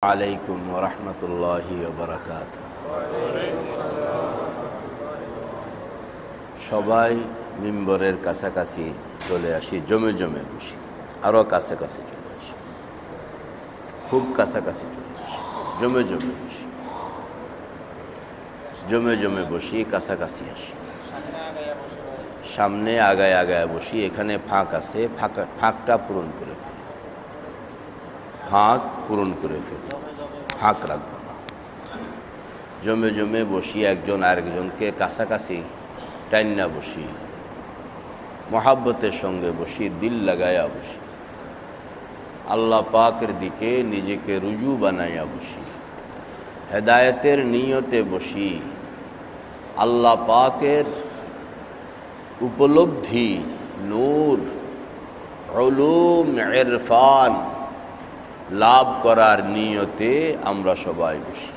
আলাইকুম ওয়া রাহমাতুল্লাহি ওয়া বারাকাতুহু। সবাই মিম্বরের কাছাকাছি চলে আসি, জমে জমে বসি, আরও কাছাকাছি চলে আসি, খুব কাছাকাছি চলে আসি, জমে জমে বসি, জমে জমে বসি, কাছাকাছি আসি, সামনে আগায় আগায় বসি। এখানে ফাঁক আছে, ফাঁকটা পূরণ করে ফেলি, ফাঁক পূরণ করে ফেলি, ফাঁক রাখব না। জমে জমে বসি, একজন আরেকজনকে কাছাকাছি টাইনা বসি, মহাব্বতের সঙ্গে বসি, দিল লাগাইয়া বসি, আল্লাহ পাকের দিকে নিজেকে রুজু বানাইয়া বসি, হেদায়েতের নিয়তে বসি, আল্লাহ পাকের উপলব্ধি, নূর, উলুম, ইরফান লাভ করার নিয়তে আমরা সবাই বসি।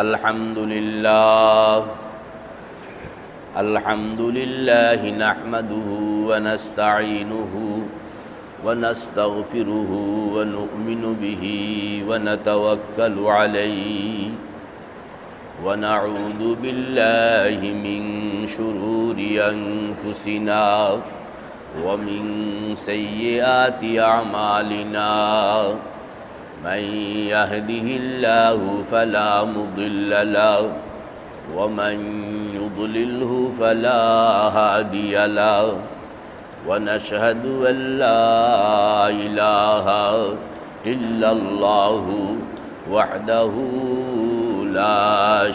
আলহামদুলিল্লাহ আলহামদুলিল্লাহ নাহমাদুহু ওয়া নাস্তাঈনুহু ওয়া নাস্তাগফিরুহু ওয়া নু'মিনু বিহি ওয়া নাতাওয়াক্কালু আলাইহি ওয়া নাউযু বিল্লাহি মিন শুরুরি আনফুসিনা ومن سيئات أعمالنا من يهده الله فلا مضل له ومن يضلله فلا هادي له ونشهد أن لا إله إلا الله وحده لا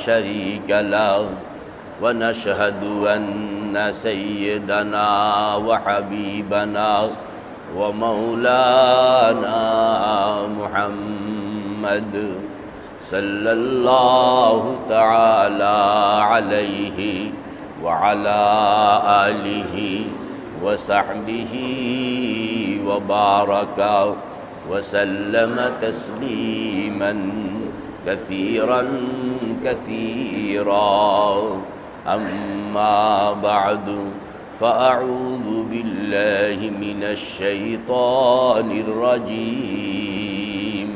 شريك له ونشهد أن سيدنا وحبيبنا ومولانا محمد صلى الله تعالى عليه وعلى آله وصحبه وبارك وسلم تسليما كثيرا كثيرا أما بعد فأعوذ بالله من الشيطان الرجيم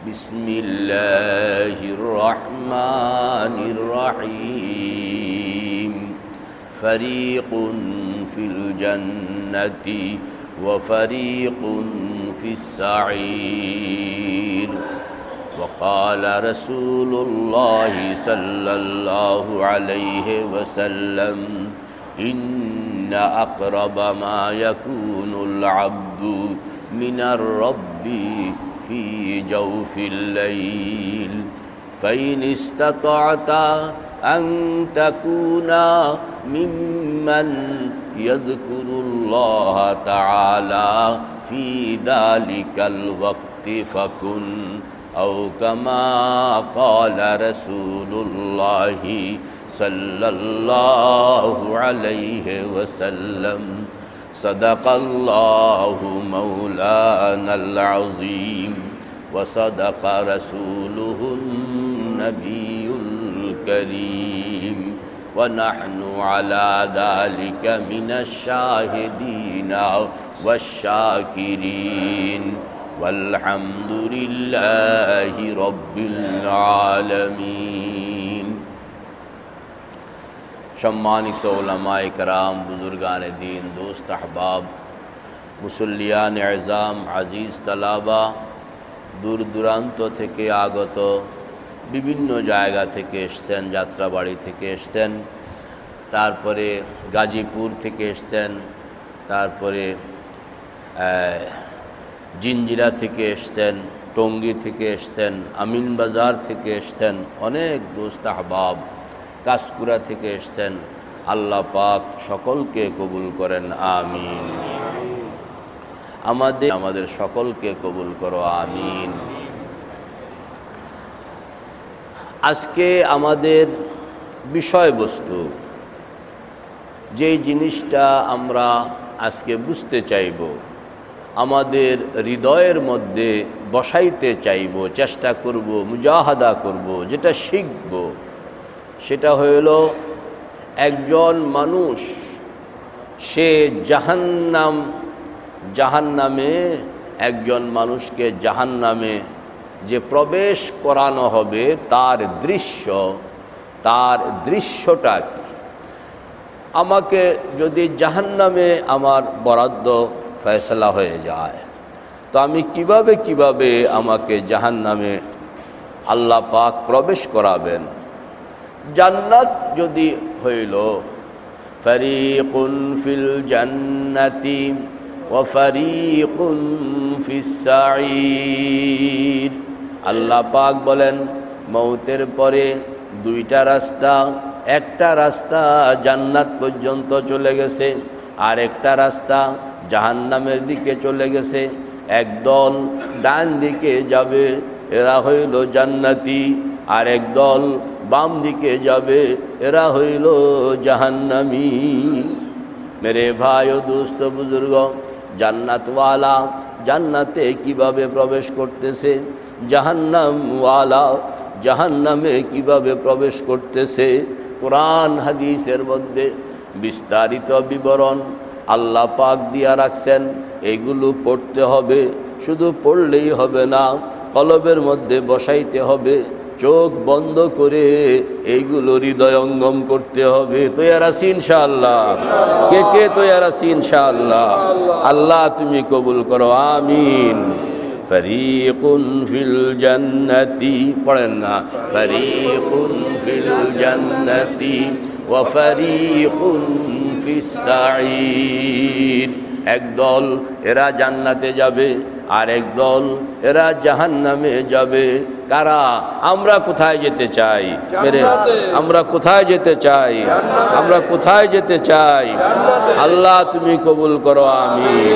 بسم الله الرحمن الرحيم فريق في الجنة وفريق في السعير وقال رسول الله صلى الله عليه وسلم إن أقرب ما يكون العبد من الرب في جوف الليل فإن استطعت أن تكون ممن يذكر الله تعالى في ذلك الوقت فكن أو كما قال رسول الله صلى الله عليه وسلم صدق الله مولانا العظيم وصدق رسوله النبي الكريم ونحن على ذلك من الشاهدين والشاكرين والحمد لله رب العالمين। সম্মানিত উলামায়ে কেরাম, বুজুর্গানে দ্বীন, দোস্ত আহবাব, মুসল্লিয়ান এজাম, আজিজ তালাবা, দূর দূরান্ত থেকে আগত, বিভিন্ন জায়গা থেকে এসছেন, যাত্রাবাড়ি থেকে এসছেন, তারপরে গাজীপুর থেকে এসছেন, তারপরে জিঞ্জিরা থেকে এসছেন, টঙ্গী থেকে এসছেন, আমিন বাজার থেকে এসছেন, অনেক দোস্ত আহবাব কাশকুরা থেকে এসছেন। আল্লাহ পাক সকলকে কবুল করেন, আমিন। আমাদের সকলকে কবুল করো, আমিন। আজকে আমাদের বিষয়বস্তু, যেই জিনিসটা আমরা আজকে বুঝতে চাইব, আমাদের হৃদয়ের মধ্যে বসাইতে চাইব, চেষ্টা করব, মুজাহাদা করব, যেটা শিখব, সেটা হইল একজন মানুষ সে জাহান্নামে একজন মানুষকে জাহান্নামে যে প্রবেশ করানো হবে তার দৃশ্যটা কি? আমাকে যদি জাহান্নামে আমার বরাদ্দ ফয়সালা হয়ে যায় তো আমি কিভাবে আমাকে জাহান্নামে আল্লাহ পাক প্রবেশ করাবেন? জান্নাত যদি হইল ফারিকুন ফিল জান্নাতি ওয়া ফারিকুন ফিস সাঈর। আল্লাহ পাক বলেন মওতের পরে দুইটা রাস্তা, একটা রাস্তা জান্নাত পর্যন্ত চলে গেছে, আর একটা রাস্তা জাহান্নামের দিকে চলে গেছে। একদল ডান দিকে যাবে, এরা হইল জান্নাতি, আর একদল বাম দিকে যাবে, এরা হইল জাহান্নামী। মেরে ভাই ও দোস্ত বুজুর্গ, জান্নাতওয়ালা জান্নাতে কিভাবে প্রবেশ করতেছে, জাহান্নামওয়ালা জাহান্নামে কিভাবে প্রবেশ করতেছে, কোরআন হাদিসের মধ্যে বিস্তারিত বিবরণ আল্লাহ পাক দিয়া রাখছেন। এগুলো পড়তে হবে, শুধু পড়লেই হবে না, কলবের মধ্যে বসাইতে হবে, চোখ বন্ধ করে এইগুলো হৃদয়ঙ্গম করতে হবে। তৈয়ার আছি ইনশাআল্লাহ? কে তৈয়ার আছি ইনশাআল্লাহ? আল্লাহ তুমি কবুল করো, আমিন। ফরিকুন ফিল জান্নাতি, পড়েন না, ফরিকুন ফিল জান্নাতি ওয়া ফরিকুন ফিস সাঈর। একদল এরা জান্নাতে যাবে, আর একদল এরা জাহান্নামে যাবে। কারা? আমরা কোথায় যেতে চাই? আমরা কোথায় যেতে চাই? আমরা কোথায় যেতে চাই? আল্লাহ তুমি কবুল করো, আমিন।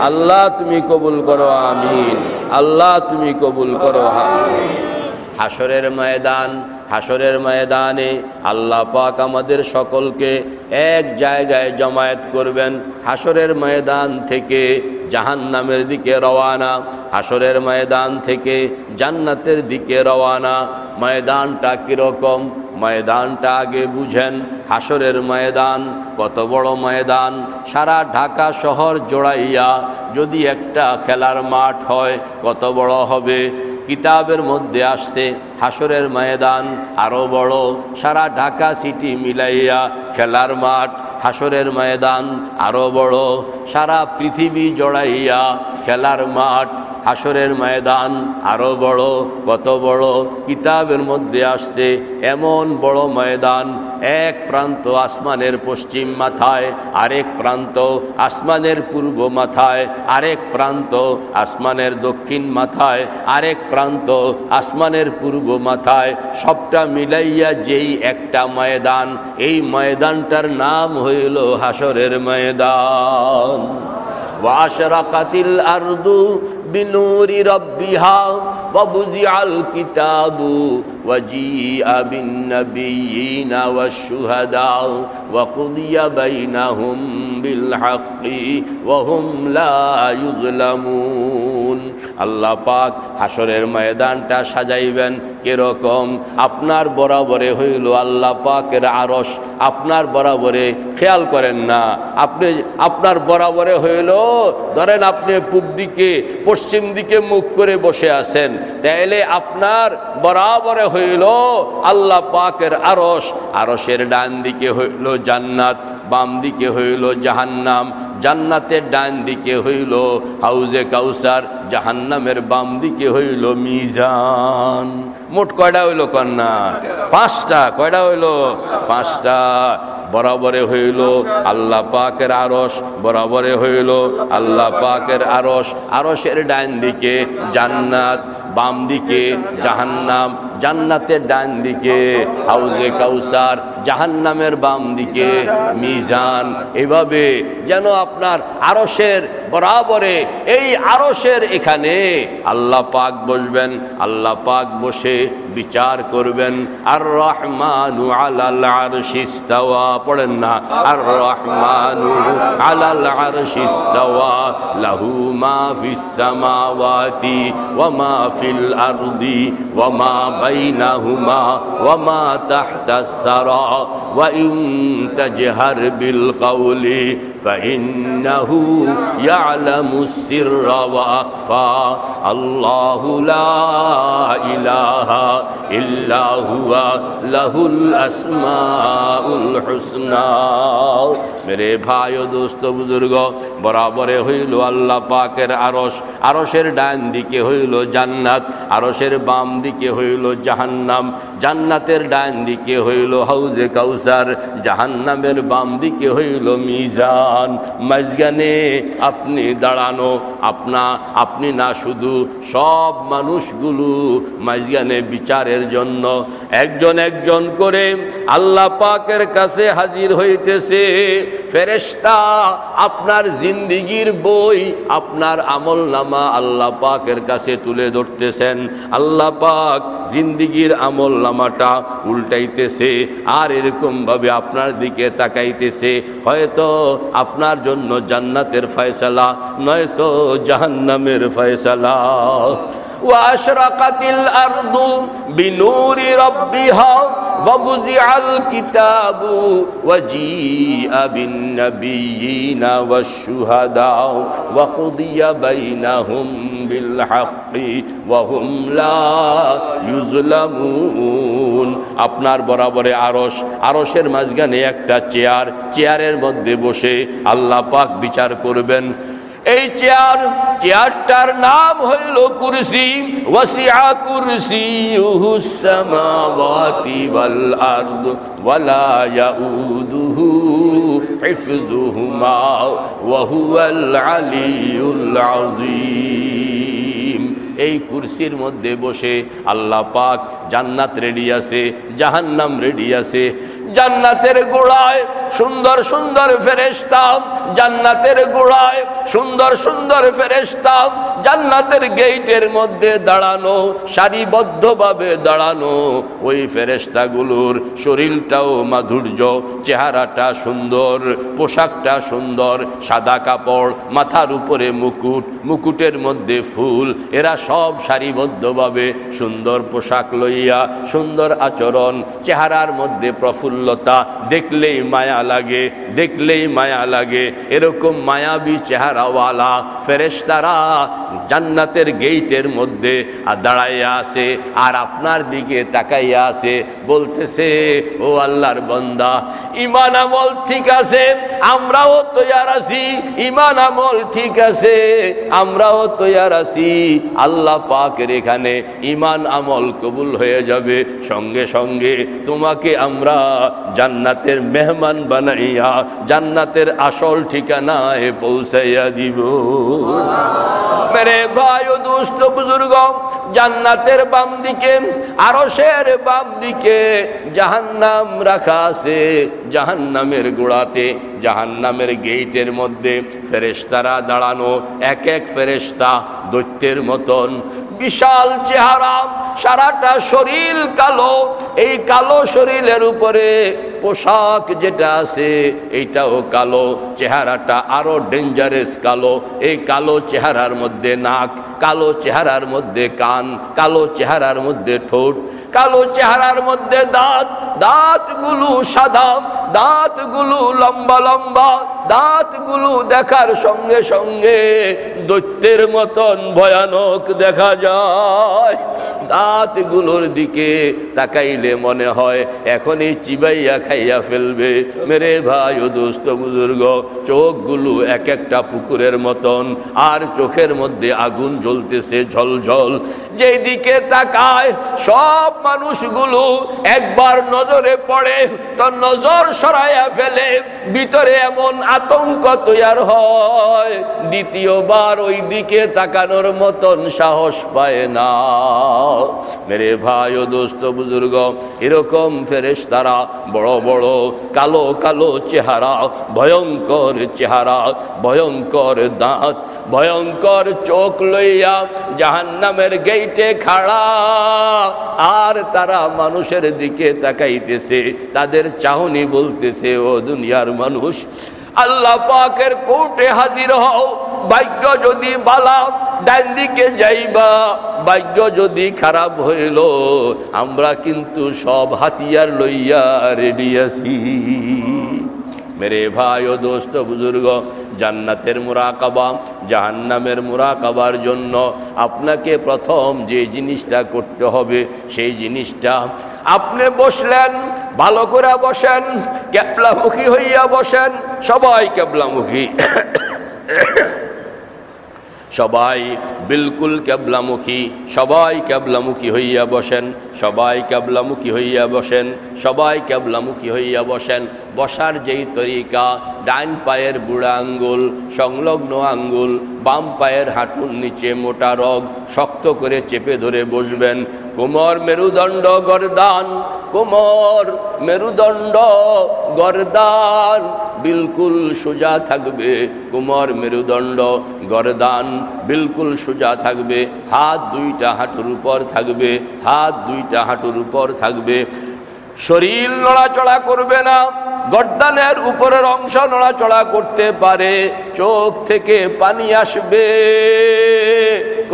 আল্লাহ তুমি কবুল করো, আমিন। আল্লাহ তুমি কবুল করো, আমিন। হাসরের ময়দানে আল্লাহ পাক আমাদের সকলকে এক জায়গায় জমায়েত করবেন। হাসরের ময়দান থেকে জাহান্নামের দিকে রওয়ানা, হাসরের ময়দান থেকে জান্নাতের দিকে রওয়ানা। ময়দানটা কীরকম? ময়দানটা আগে বুঝেন। হাসরের ময়দান কত বড় ময়দান! সারা ঢাকা শহর জোড়াইয়া যদি একটা খেলার মাঠ হয় কত বড় হবে? কিতাবের মধ্যে আসছে হাসরের ময়দান আরো বড়। সারা ঢাকা সিটি মিলাইয়া খেলার মাঠ, হাসরের ময়দান আরো বড়। সারা পৃথিবী জড়াইয়া খেলার মাঠ, হাসরের ময়দান আরো বড়। কত বড়? কিতাবের মধ্যে আসছে এমন বড় ময়দান, এক প্রান্ত আসমানের পশ্চিম মাথায়, আরেক প্রান্ত আসমানের পূর্ব মাথায়, আরেক প্রান্ত আসমানের দক্ষিণ মাথায়, আরেক প্রান্ত আসমানের পূর্ব মাথায়। সবটা মিলাইয়া যেই একটা ময়দান, এই ময়দানটার নাম হইল হাসরের ময়দান। ওয়াশরাকাতিল আরদু বিনুরি রাব্বিহা ওয়াবুজিআল কিতাবু ওয়াজিআ বিন্নাবিয়িনা ওয়াশ-শুহাদা ওয়াকুদিয়া বাইনাহুম বিল হাক্কি ওয়া হুম লা ইউযলামুন। আল্লাহ পাক হাসরের ময়দানটা সাজাইবেন কিরকম? আপনার বরাবরে হইল আল্লাহ পাকের আরশ, আপনার বরাবরে। খেয়াল করেন না, আপনার বরাবরে হইল, ধরেন আপনি পূব দিকে পশ্চিম দিকে মুখ করে বসে আছেন, তাইলে আপনার বরাবরে হইল আল্লাহ পাকের আরশ। আরশের ডান দিকে হইল জান্নাত, বাম দিকে হইল জাহান্নাম। জান্নাতের ডান দিকে হইল হাউজে কাউসার, জাহান্নামের বাম দিকে হইল মিজান। মোট কয়টা হইল কন্যা? 5টা। কয়টা হইল? 5টা। বরাবরে হইল আল্লাহ পাকের আরশ, বরাবরে হইল আল্লাহ পাকের আরশ। আরশের ডান দিকে জান্নাত, বাম দিকে জাহান্নাম। জান্নাতের ডান দিকে হাউজে কাউসার, জাহান্নামের বাম দিকে মিজান। এভাবে যেন আপনার আরশের বরাবরে, এই আরশের এখানে আল্লাহ পাক বসবেন। আল্লাহ পাক বসে বিচার করবেন। আর রহমানু আলাল আরশি ইস্তাওয়া, পড়েন না, আর রহমানু আলাল আরশি ইস্তাওয়া লাহু মা ফিস সামাওয়াতি ওয়া মা ফিল আরদি ওয়া মা বাইনাহুমা ওয়া মা তাহতাস সারা ওয়া ইন তাজহার বিল কাওলি ফাইন্নাহু ইয়ালামুস সিররা ওয়া আখফা আল্লাহু লা ইলাহা ইল্লা হুয়া লাহুল আসমাউল হুসনা। মেরে ভাই ও দোস্ত বুজুর্গ, বরাবরে হইল আল্লাহ পাকের আরশ, আরশের ডান দিকে হইল জান্নাত, আরশের বাম দিকে হইল জাহান্নাম, জান্নাতের ডান দিকে হইল হাউজে কাউসার, জাহান্নামের বাম দিকে হইল মিজান। মাঝখানে আপনি দাঁড়ানো, আপনি না শুধু সব মানুষগুলো মাঝখানে বিচারের জন্য একজন একজন করে আল্লাহ পাকের কাছে হাজির হইতেছে। ফেরেশতা আপনার জিন্দেগীর বই, আপনার আমলনামা আল্লাহ পাকের কাছে তুলে ধরতেছেন। আল্লাহ পাক জিন্দেগীর আমলনামাটা উল্টাইতেছে আর এরকম ভাবে আপনার দিকে তাকাইতেছে। হয়তো আপনার জন্য জান্নাতের ফয়সালা, নয়তো জাহান্নামের ফয়সালা। وأشرقت الأرض بنور ربها ووزع الكتاب وجيء بالنبيين والشهداء وقضي بينهم بالحق وهم لا يظلمون। আপনার বরাবরে আরশ, আরশের মাঝখানে একটা চেয়ার, চেয়ারের মধ্যে বসে আল্লাহ পাক বিচার করবেন। এই চেয়ারটার নাম হইল কুরসি। ওয়াসিআ কুরসিয়ুহুস সামাওয়াতি ওয়াল আরদ ওয়ালা ইয়াউদুহু হিফযুহুমা ওয়া হুয়াল আলিয়্যুল আযীম। এই কুরসির মধ্যে বসে আল্লাহ পাক জান্নাত রেডি আছে, জাহান্নাম রেডি আছে। জান্নাতের গোড়ায় সুন্দর সুন্দর ফেরেশতা, জান্নাতের গোড়ায় সুন্দর সুন্দর ফেরেশতা, জান্নাতের গেটের মধ্যে দাঁড়ানো, সারিবদ্ধভাবে দাঁড়ানো। ওই ফেরেশতাগুলোর শরীরটাও মাধুর্য, চেহারাটা সুন্দর, পোশাকটা সুন্দর, সাদা কাপড়, মাথার উপরে মুকুট, মুকুটের মধ্যে ফুল। এরা সব সারিবদ্ধভাবে সুন্দর পোশাক লইয়া, সুন্দর আচরণ, চেহারার মধ্যে প্রফুল্লতা, দেখলেই মায়া লাগে, দেখলেই মায়া লাগে। এরকম মায়াবী চেহারাওয়ালা ফেরেশতারা জান্নাতের গেটের মধ্যে দাঁড়াইয়া আছে আর আপনার দিকে তাকাইয়া আছে, বলতেছে, ও আল্লাহর বান্দা, ঈমান আমল ঠিক আছে, আমরাও তৈয়ার আছি। ঈমান আমল ঠিক আছে, আমরাও তৈয়ার আছি। আল্লাহ পাকের এখানে ঈমান আমল কবুল হয়ে যাবে, সঙ্গে সঙ্গে তোমাকে আমরা জান্নাতের মেহমান বানাইয়া জান্নাতের আসল ঠিকানায় পৌঁছাইয়া দিব। মেরে ভাই ও দোস্ত বুজুর্গ, জান্নাতের বাম দিকে, আরশের বাম দিকে জাহান্নাম রাখা আছে। জাহান্নামের গোড়াতে, জাহান্নামের গেটের মধ্যে ফেরেশতারা দাঁড়ানো, এক এক ফেরেশতা দৈত্যের মতন, বিশাল চেহারা, সারাটা শরীর কালো। এই কালো শরীরের উপরে পোশাক যেটা আছে এইটাও কালো, চেহারাটা আরো ডেঞ্জারাস কালো। এই কালো চেহারার মধ্যে নাক, কালো চেহারার মধ্যে কান, কালো চেহারার মধ্যে ঠোঁট, কালো চেহারার মধ্যে দাঁত, দাঁতগুলো সাদা, দাঁতগুলো লম্বা লম্বা, দাঁতগুলো দেখার সঙ্গে সঙ্গে দৈত্যের মতন ভয়ানক দেখা যায়। দাঁতগুলোর দিকে তাকাইলে মনে হয় এখনই চিবাইয়া খাইয়া ফেলবে। মেরে ভাই ও দোস্ত বুজুর্গ, চোখগুলো এক একটা পুকুরের মতন, আর চোখের মধ্যে আগুন জ্বলতেছে ঝলঝল। যেই দিকে তাকায় সব মানুষগুলো একবার নজরে পড়ে তো নজর সরাইয়া ফেলে, ভিতরে এমন আতঙ্ক তৈয়ার হয়, দ্বিতীয়বার ওই দিকে তাকানোর মতন সাহস পায় না। মেরে ভাই ও দোস্ত বুজুর্গ, এরকম ফেরেশতারা বড় বড় কালো কালো চেহারা, ভয়ঙ্কর চেহারা, ভয়ঙ্কর দাঁত, ভয়ঙ্কর চোখ লইয়া জাহান্নামের গেটে খাড়া। আর তারা মানুষের দিকে তাকাইতেছে, তাদের চাহনি বলতেছে, ও দুনিয়ার মানুষ, আল্লাহ পাকের কোর্টে হাজির হও, ভাগ্য যদি বালা ডান দিকে যাইবা, ভাগ্য যদি খারাপ হইল আমরা কিন্তু সব হাতিয়ার লইয়া রেডি আছি। মেরে ভাই ও দোস্ত বুজুর্গ, জান্নাতের মুরাকাবা জাহান্নামের মুরাকাবার জন্য আপনাকে প্রথম যে জিনিসটা করতে হবে সেই জিনিসটা, আপনি বসলেন ভালো করে বসেন, ক্যাবলামুখী হইয়া বসেন, সবাই ক্যাবলামুখী, সবাই বিলকুল ক্যাবলামুখী, সবাই ক্যাবলামুখী হইয়া বসেন, সবাই ক্যাবলামুখী হইয়া বসেন, সবাই ক্যাবলামুখী হইয়া বসেন। বসার যেই তরিকা, ডান পায়ের বুড়া আঙ্গুল সংলগ্ন আঙ্গুল বাম পায়ের হাঁটুর নিচে মোটা রগ শক্ত করে চেপে ধরে বসবেন। কোমর মেরুদণ্ড গর্দান, কোমর মেরুদণ্ড গর্দান বিলকুল সোজা থাকবে, কোমর মেরুদণ্ড গর্দান বিলকুল সোজা থাকবে। হাত দুইটা হাঁটুর উপর থাকবে, হাত দুইটা হাঁটুর উপর থাকবে। শরীর নড়াচড়া করবে না, গর্দানের উপরের অংশ নড়াচড়া করতে পারে, চোখ থেকে পানি আসবে,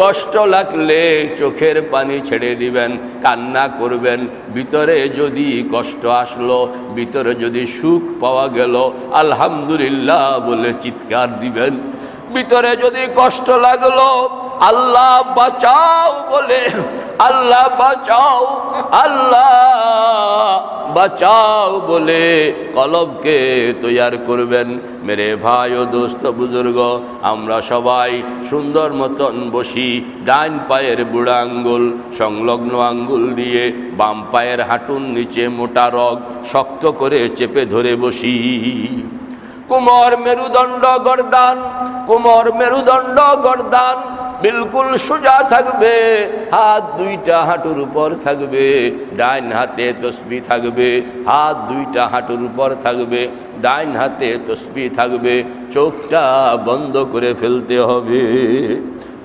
কষ্ট লাগলে চোখের পানি ছেড়ে দিবেন, কান্না করবেন। ভিতরে যদি কষ্ট আসলো, ভিতরে যদি সুখ পাওয়া গেল আলহামদুলিল্লাহ বলে চিৎকার দিবেন। ভিতরে যদি কষ্ট লাগলো আল্লাহ বাঁচাও বলে, আল্লাহ বাঁচাও, আল্লাহ বাঁচাও বলে কলবকে তৈয়ার করবেন। মেরে ভাই ও দোস্ত বুজুর্গ, আমরা সবাই সুন্দর মতন বসি, ডান পায়ের বুড়া আঙ্গুল সংলগ্ন আঙ্গুল দিয়ে বাম পায়ের হাঁটুর নিচে মোটা রগ শক্ত করে চেপে ধরে বসি। কোমর মেরুদণ্ড গর্দান, কোমর মেরুদণ্ড গর্দান বিলকুল সোজা থাকবে, হাত দুইটা হাঁটুর উপর থাকবে, ডান হাতে তসবিহ থাকবে, হাত দুইটা হাঁটুর উপর থাকবে, ডান হাতে তসবিহ থাকবে। চোখটা বন্ধ করে ফেলতে হবে।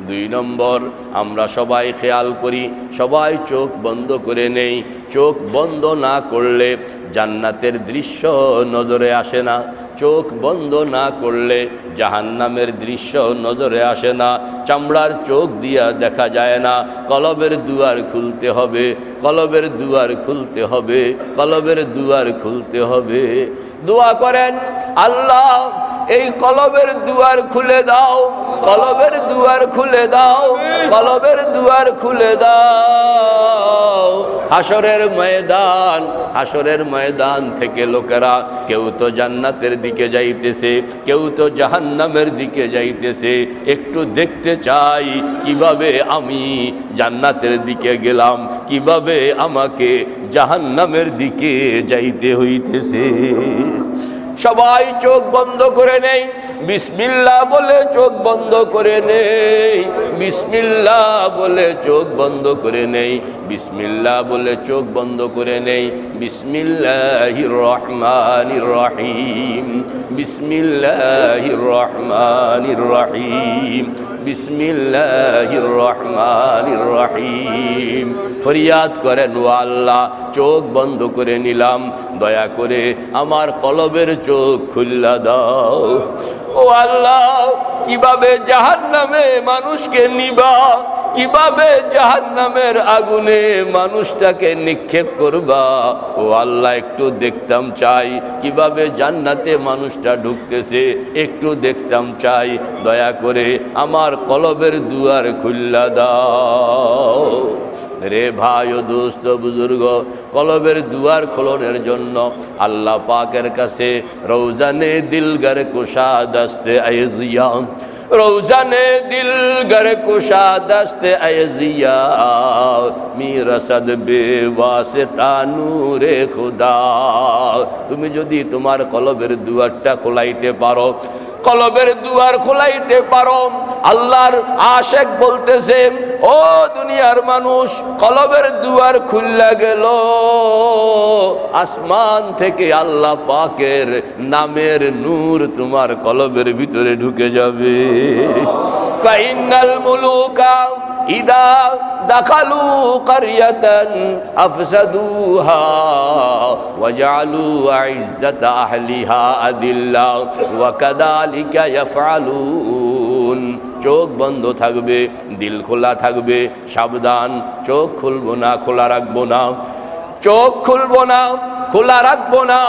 2 নম্বর, আমরা সবাই খেয়াল করি, সবাই চোখ বন্ধ করে নেই। চোখ বন্ধ না করলে জান্নাতের দৃশ্য নজরে আসে না, চোখ বন্ধ না করলে জাহান্নামের দৃশ্য নজরে আসে না। চামড়ার চোখ দিয়া দেখা যায় না, কলবের দুয়ার খুলতে হবে, কলবের দুয়ার খুলতে হবে, কলবের দুয়ার খুলতে হবে। দোয়া করেন, আল্লাহ এই কলবের দুয়ার খুলে দাও, কলবের দুয়ার খুলে দাও, কলবের দুয়ার খুলে দাও। হাসরের ময়দান, হাসরের ময়দান থেকে লোকেরা কেউ তো জান্নাতের দিকে যাইতেছে, কেউ তো জাহান্নামের দিকে যাইতেছে। একটু দেখতে চাই কিভাবে আমি জান্নাতের দিকে গেলাম, কিভাবে আমাকে জাহান্নামের দিকে যাইতে হইতেছে। সবাই চোখ বন্ধ করে নেই, বিসমিল্লাহ বলে চোখ বন্ধ করে নেই, বিসমিল্লাহ বলে চোখ বন্ধ করে নেই, বিসমিল্লাহ বলে চোখ বন্ধ করে নেই। বিসমিল্লাহির রহমানির রহিম, বিসমিল্লাহির রহমানির রহিম, বিসমিল্লাহির রহমানির রহিম। ফরিয়াদ করেন, ও আল্লাহ চোখ বন্ধ করে নিলাম, দয়া করে আমার কলবের চোখ খুল্লা দাও। ও আল্লাহ কিভাবে জাহান্নামে মানুষকে নিবা, কিভাবে জাহান্নামের আগুনে মানুষটাকে নিক্ষেপ করবা, ও আল্লাহ একটু দেখতাম চাই। কিভাবে জান্নাতে মানুষটা ঢুকতেছে একটু দেখতাম চাই, দয়া করে আমার কলবের দুয়ার খুল্লা দাও। রে ভাই ও দোস্ত বুজুর্গ, কলবের দুয়ার খোলনের জন্য আল্লাহ পাকের কাছে রওজানে দিলগর কুশা দস্তে আইজিয়া, রওজানে দিলগর কুশা দস্তে আইজিয়া, মিরসদ বেওয়াসিতা নূরে খুদা। তুমি যদি তোমার কলবের দুয়ারটা খোলাইতে পারো, কলবের দুয়ার খোলাইতে পারো, আল্লাহর আশেক বলতেছে, ও দুনিয়ার মানুষ কলবের দুয়ার খুললা গেল, আসমান থেকে আল্লাহ পাকের নামের নূর তোমার কলবের ভিতরে ঢুকে যাবে। কাইন্নাল মুলুকা ইদা দাখালু কারিয়াতান আফসাদুহা ওয়াজআলু আইজ্জাতা আহলিহা আদিল্লা ওয়া কাযালিকা ইয়াফআলুন। থাকুন, চোখ বন্ধ থাকবে, দিল খোলা থাকবে। সাবধান, চোখ খুলবো না, খোলা রাখবো না, চোখ খুলবো না, খোলা রাখবো না।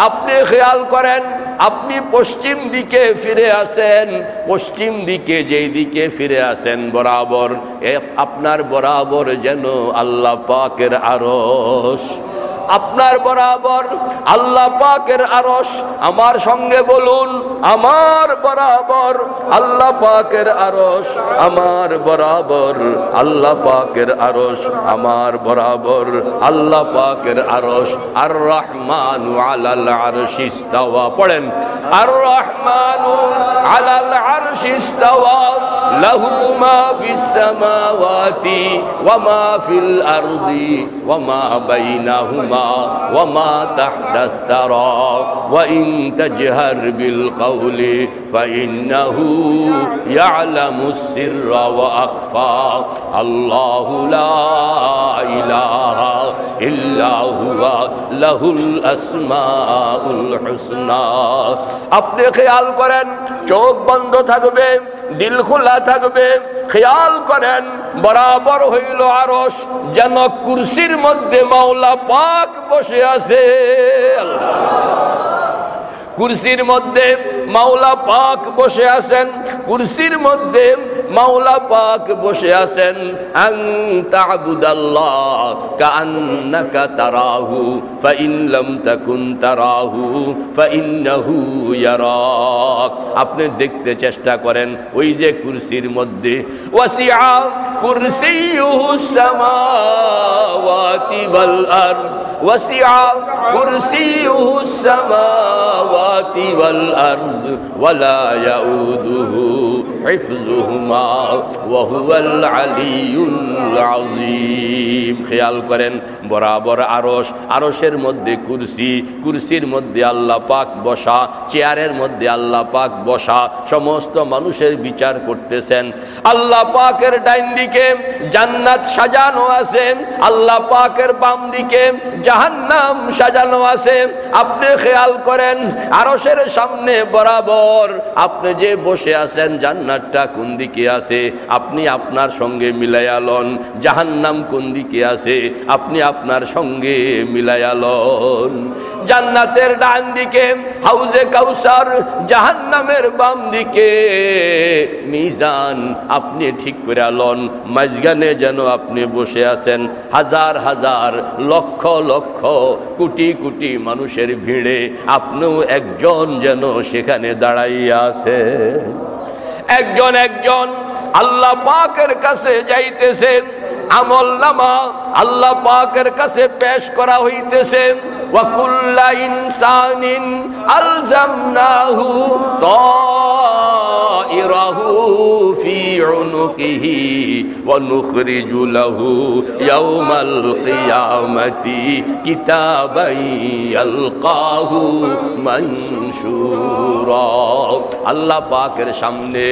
আপনি খেয়াল করেন, আপনি পশ্চিম দিকে ফিরে আসেন, পশ্চিম দিকে যেই দিকে ফিরে আসেন বরাবর আপনার বরাবর যেন আল্লাহ পাকের আরশ, আপনার বরাবর আল্লাহ পাকের আরশ। আমার সঙ্গে বলুন, আমার বরাবর আল্লাহ পাকের আরশ, আমার বরাবর আল্লাহ পাকের আরশ, আমার বরাবর আল্লাহ পাকের আরশ। আর রহমানু আলাল আরশি ইস্তাওয়া, পড়েন আর রহমানু আলাল আরশি ইস্তাওয়া লাহু মা ফিস সামাওয়াতি ওয়া মা ফিল আরদি ওয়া মা বাইনাহুমা ওয়া মা তাহতাস সারা ওয়া ইন তাজহার বিল কওলি ফাইন্নাহু ইয়ালামুস সিররা ওয়া আখফা। আল্লাহু লা ইলাহা ইল্লা হুয়া লাহুল আসমাউল হুসনা। আপনি খেয়াল করেন, চোখ বন্ধ থাকবে, দিল খোলা থাকবে। খেয়াল করেন, বরাবর হইল আরশ, যেন কুরসির মধ্যে মাওলা পাক বসে আছে। কুরসির মধ্যে মাওলা পাক বসে আছেন, কুরসির মধ্যে মাওলা পাক বসে আছেন। আন তা'বুদাল্লাহ কাআন্নাকা তারাহু ফাইন লাম তাকুন তারাহু ফাইন্নাহু ইয়ারাক। আপনি দেখতে চেষ্টা করেন, ওই যে কুরসির মধ্যে ওয়াসিআ কুরসিয়ুহুস সামাওয়াতি ওয়াল আরদ ওয়াসিআ কুরসিয়ুহুস সামাওয়াতি ওয়াল আরদ ওয়ালা ইয়াউদুহু হিফযুহুমা ওয়া হুয়াল আলিয়্যুল আযীম। খেয়াল করেন, বরাবর আরশ, আরশের মধ্যে কুরসি, কুরসির মধ্যে আল্লাহ পাক বসা, চেয়ারের মধ্যে আল্লাহ পাক বসা। সমস্ত মানুষের বিচার করতেছেন। আল্লাহ পাকের ডাইন দিকে জান্নাত সাজানো আছে, আল্লাহ পাকের বাম দিকে জাহান্নাম সাজানো আছে। আপনি খেয়াল করেন, আরশের সামনে বরাবর আপনি যে বসে আছেন, জান্নাতটা কোন দিকে আছে আপনি আপনার সঙ্গে মিলাইয়া লন, জাহান্নাম কোন দিকে আছে আপনি আপনার সঙ্গে মিলাইয়া লন। জান্নাতের ডান দিকে হাউজে কাউসার, জাহান্নামের বাম দিকে মিজান। আপনি ঠিক করে লন, মাঝখানে যেন আপনি বসে আছেন হাজার হাজার লক্ষ লক্ষ কোটি কোটি মানুষের ভিড়ে, আপনিও একজন যেন সেখানে দাঁড়াইয়া আছে। একজন একজন আল্লাহ পাকের কাছে যাইতেছেন, আমলনামা আল্লাহ পাকের কাছে পেশ করা হইতেছে। ওয়া কুল্লা ইনসানিন আলজামনাহু তাইরাহু ফি উনুকিহি ওয়া নুখরিজু লাহু ইয়াওমাল কিয়ামাতি কিতাবান ইয়ালকাহু মানশুরা। আল্লাহ পাকের সামনে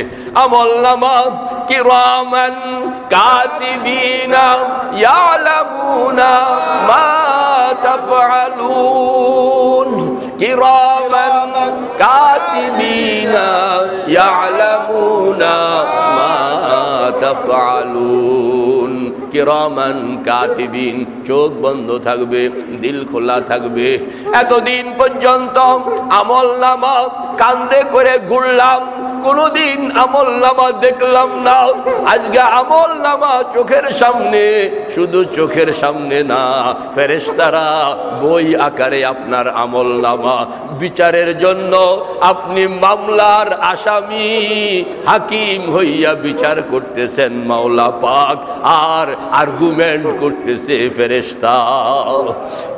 আমলনামা কিরামান কাতিবিনা ইয়ালামুনা মা তাফআলুন, কিরামান কাতিবিনা ইয়ালামুনা মা তাফআলুন। কিরামান কাতিবিন, চোখ বন্ধ থাকবে, দিল খোলা থাকবে। এতদিন পর্যন্ত আমলনামা কান্দে করে ঘুরলাম, কোনদিন আমলনামা দেখলাম না। আজকে আমলনামা চোখের সামনে, শুধু চোখের সামনে না, ফেরেশতারা বই আকারে আপনার আমলনামা বিচারের জন্য আপনি মামলার আসামি, হাকিম হইয়া বিচার করতেছেন মাওলা পাক, আর আর্গুমেন্ট করতেছে ফেরেশতা।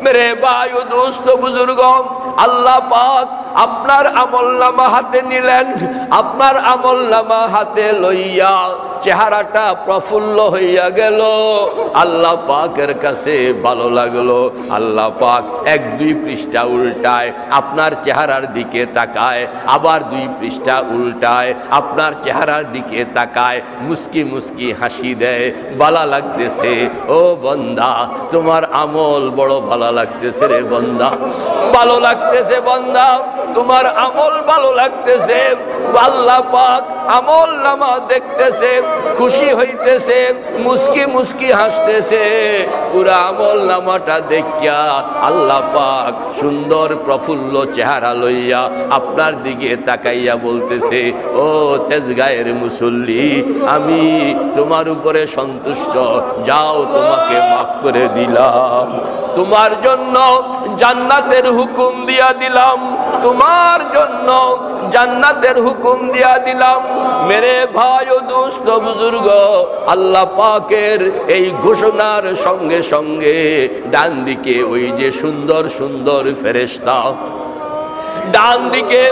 মেরে ভাই ও দোস্ত বুজুর্গ, আল্লাহ পাক আপনার আমলনামা হাতে নিলেন, আপনার আমলনামা হাতে লইয়া চেহারাটা প্রফুল্ল হইয়া গেল। আল্লাহ পাকের কাছে ভালো লাগলো। আল্লাহ পাক এক দুই পৃষ্ঠা উল্টায়, আপনার চেহারার দিকে তাকায়, আবার দুই পৃষ্ঠা উল্টায়, আপনার চেহারার দিকে তাকায়, মুস্কি মুস্কি হাসি দেয়। ভালো লাগতেছে ও বন্দা, তোমার আমল বড় ভালো লাগতেছে রে বন্দা, ভালো লাগতেছে বন্দা, তোমার আমল ভালো লাগতেছে, আল্লাহ পাক আমল নামা দেখতেছে, খুশি হইতেছে, মুস্কি মুস্কি হাসতেছে। পুরা আমল নামাটা দেখিয়া আল্লাহ পাক সুন্দর প্রফুল্ল চেহারা লইয়া আপনার দিকে তাকাইয়া বলতেছে, ও তেজগাঁয়ের মুসল্লি, আমি তোমার উপরে সন্তুষ্ট, যাও তোমাকে মাফ করে দিলাম, তোমার জন্য জান্নাতের হুকুম দিয়া দিলাম, তোমার জন্য জান্নাতের হুকুম দিয়া দিলাম। মেরে ভাই ও দোস্ত বুজুর্গ, আল্লাহ পাকের এই ঘোষণার সঙ্গে সঙ্গে ডান দিকে ওই যে সুন্দর সুন্দর ফেরেশতা, ডান দিকে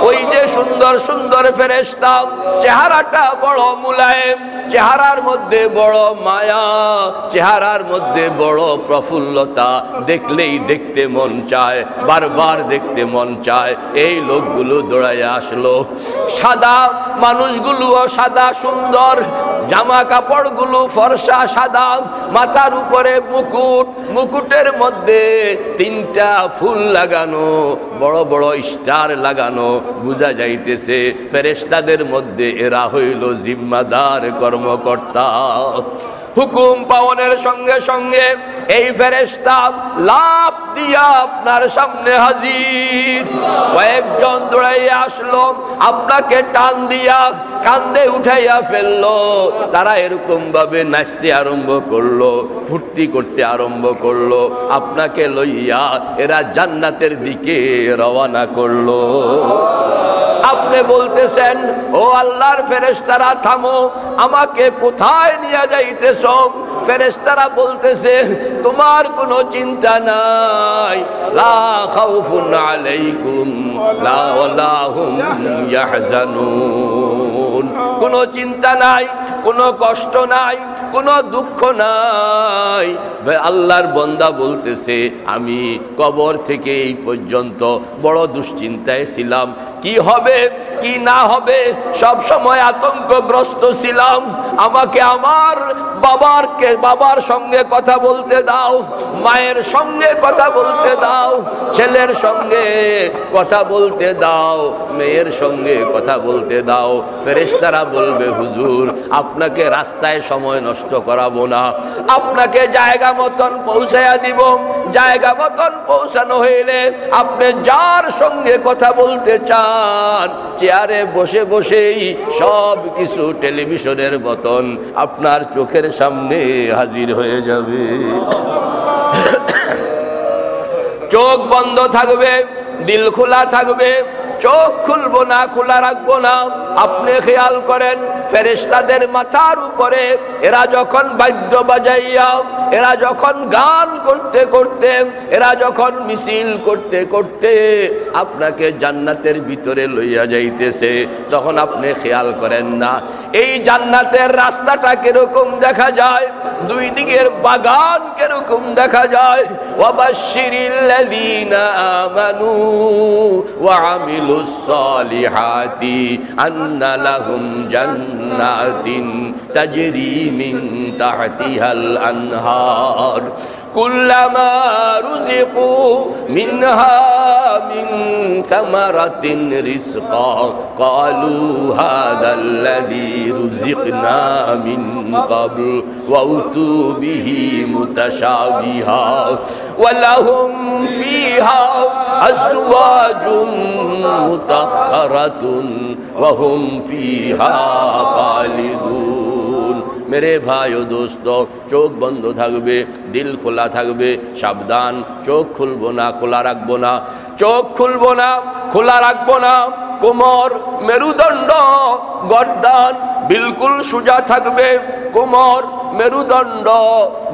ওই যে সুন্দর সুন্দর ফেরেশতা, চেহারাটা বড় মুলায়েম, চেহারার মধ্যে বড় মায়া, চেহারার মধ্যে বড় প্রফুল্লতা, দেখলেই দেখতে মন চায়, বারবার দেখতে মন চায়। এই লোকগুলো দৌড়াইয়া আসলো, সাদা মানুষগুলোও সাদা সুন্দর, জামা কাপড়গুলো ফর্সা সাদা, মাথার উপরে মুকুট, মুকুটের মধ্যে 3টা ফুল লাগানো, বড় বড় স্টার লাগানো, বোঝা যাইতেছে ফেরেশতাদের মধ্যে এরা হইল জিম্মাদার কর্মকর্তা। হুকুম পাওয়ানোর সঙ্গে সঙ্গে এই ফেরেশতা লাফ দিয়া আপনার সামনে হাজির। কয়েকজন দৌড়াইয়া আসলো, আপনাকে টান দিয়া কান্দে উঠাইয়া ফেললো। তারা এরকম ভাবে নাচতে আরম্ভ করলো, ফুর্তি করতে আরম্ভ করলো, আপনাকে লইয়া এরা জান্নাতের দিকে রওনা করলো। আপনি বলতেছেন, ও আল্লাহর ফেরেশতারা থামো, আমাকে কোথায় নিয়ে যাইতেছ? ফেরেশতারা বলতেছে, তোমার কোনো চিন্তা নাই, লা খাউফুন আলাইকুম ওয়ালা হুম ইয়াহজানুন, কোনো চিন্তা নাই, কোনো কষ্ট নাই, কোনো দুঃখ নাই। আল্লাহর বান্দা বলতেছে, আমি কবর থেকে এই পর্যন্ত বড় দুশ্চিন্তায় ছিলাম, কি হবে কি না হবে সব সময় আতঙ্কগ্রস্ত ছিলাম। আমাকে আমার বাবার সঙ্গে কথা বলতে দাও, মায়ের সঙ্গে কথা বলতে দাও, ছেলের সঙ্গে কথা বলতে দাও, মেয়ের সঙ্গে কথা বলতে দাও। ফেরেশতারা বলবে, হুজুর আপনাকে রাস্তায় সময় নষ্ট করাবো না, আপনাকে জায়গা মতন পৌঁছায়া দিব। জায়গা মতন পৌঁছানো হইলে আপনি যার সঙ্গে কথা বলতে চান, চেয়ারে বসে বসেই সব কিছু টেলিভিশনের মতন আপনার চোখের সামনে হাজির হয়ে যাবে। চোখ বন্ধ থাকবে, দিল খোলা থাকবে, চোখ খুলবো না, খোলা রাখবো না। আপনি খেয়াল করেন, ফেরেশতাদের মাথার উপরে এরা যখন বাদ্য বাজাইয়া, এরা যখন গান করতে করতে, এরা যখন মিছিল করতে করতে আপনাকে জান্নাতের ভিতরে লইয়া যাইতেছে, তখন আপনি খেয়াল করেন না এই জান্নাতের রাস্তাটা কিরকম দেখা যায়, দুই দিকের বাগান কিরকম দেখা যায়। ওয়াবাশশিরিল্লাযীনা আমানু ওয়া আমিলুস সালিহাতি আন্না লাহুম জান্নাতিন তাজরি মিন তাহতিহাল আনহার কুল্লামা রুজিকু মিনহা মিন সামারাতিন রিজকা ক্বালু হাযাল্লাযী রুজিকনা মিন ক্বাবল ওয়া উতু বিহি মুতাশাবিহা ওয়া লাহুম ফীহা আজওয়াজুম মুতাহহারাতুন ওয়া হুম ফীহা খালিদুন। मेरे भाई और दोस्तों, चोख बंद থাকবে, दिल খোলা থাকবে, সাবধান, চোখ খুলবো না, খোলা রাখবো না, চোখ খুলবো না, খোলা রাখবো না। কোমর, মেরুদণ্ড, গর্দান বিলকুল সোজা থাকবে। কোমর, মেরুদণ্ড,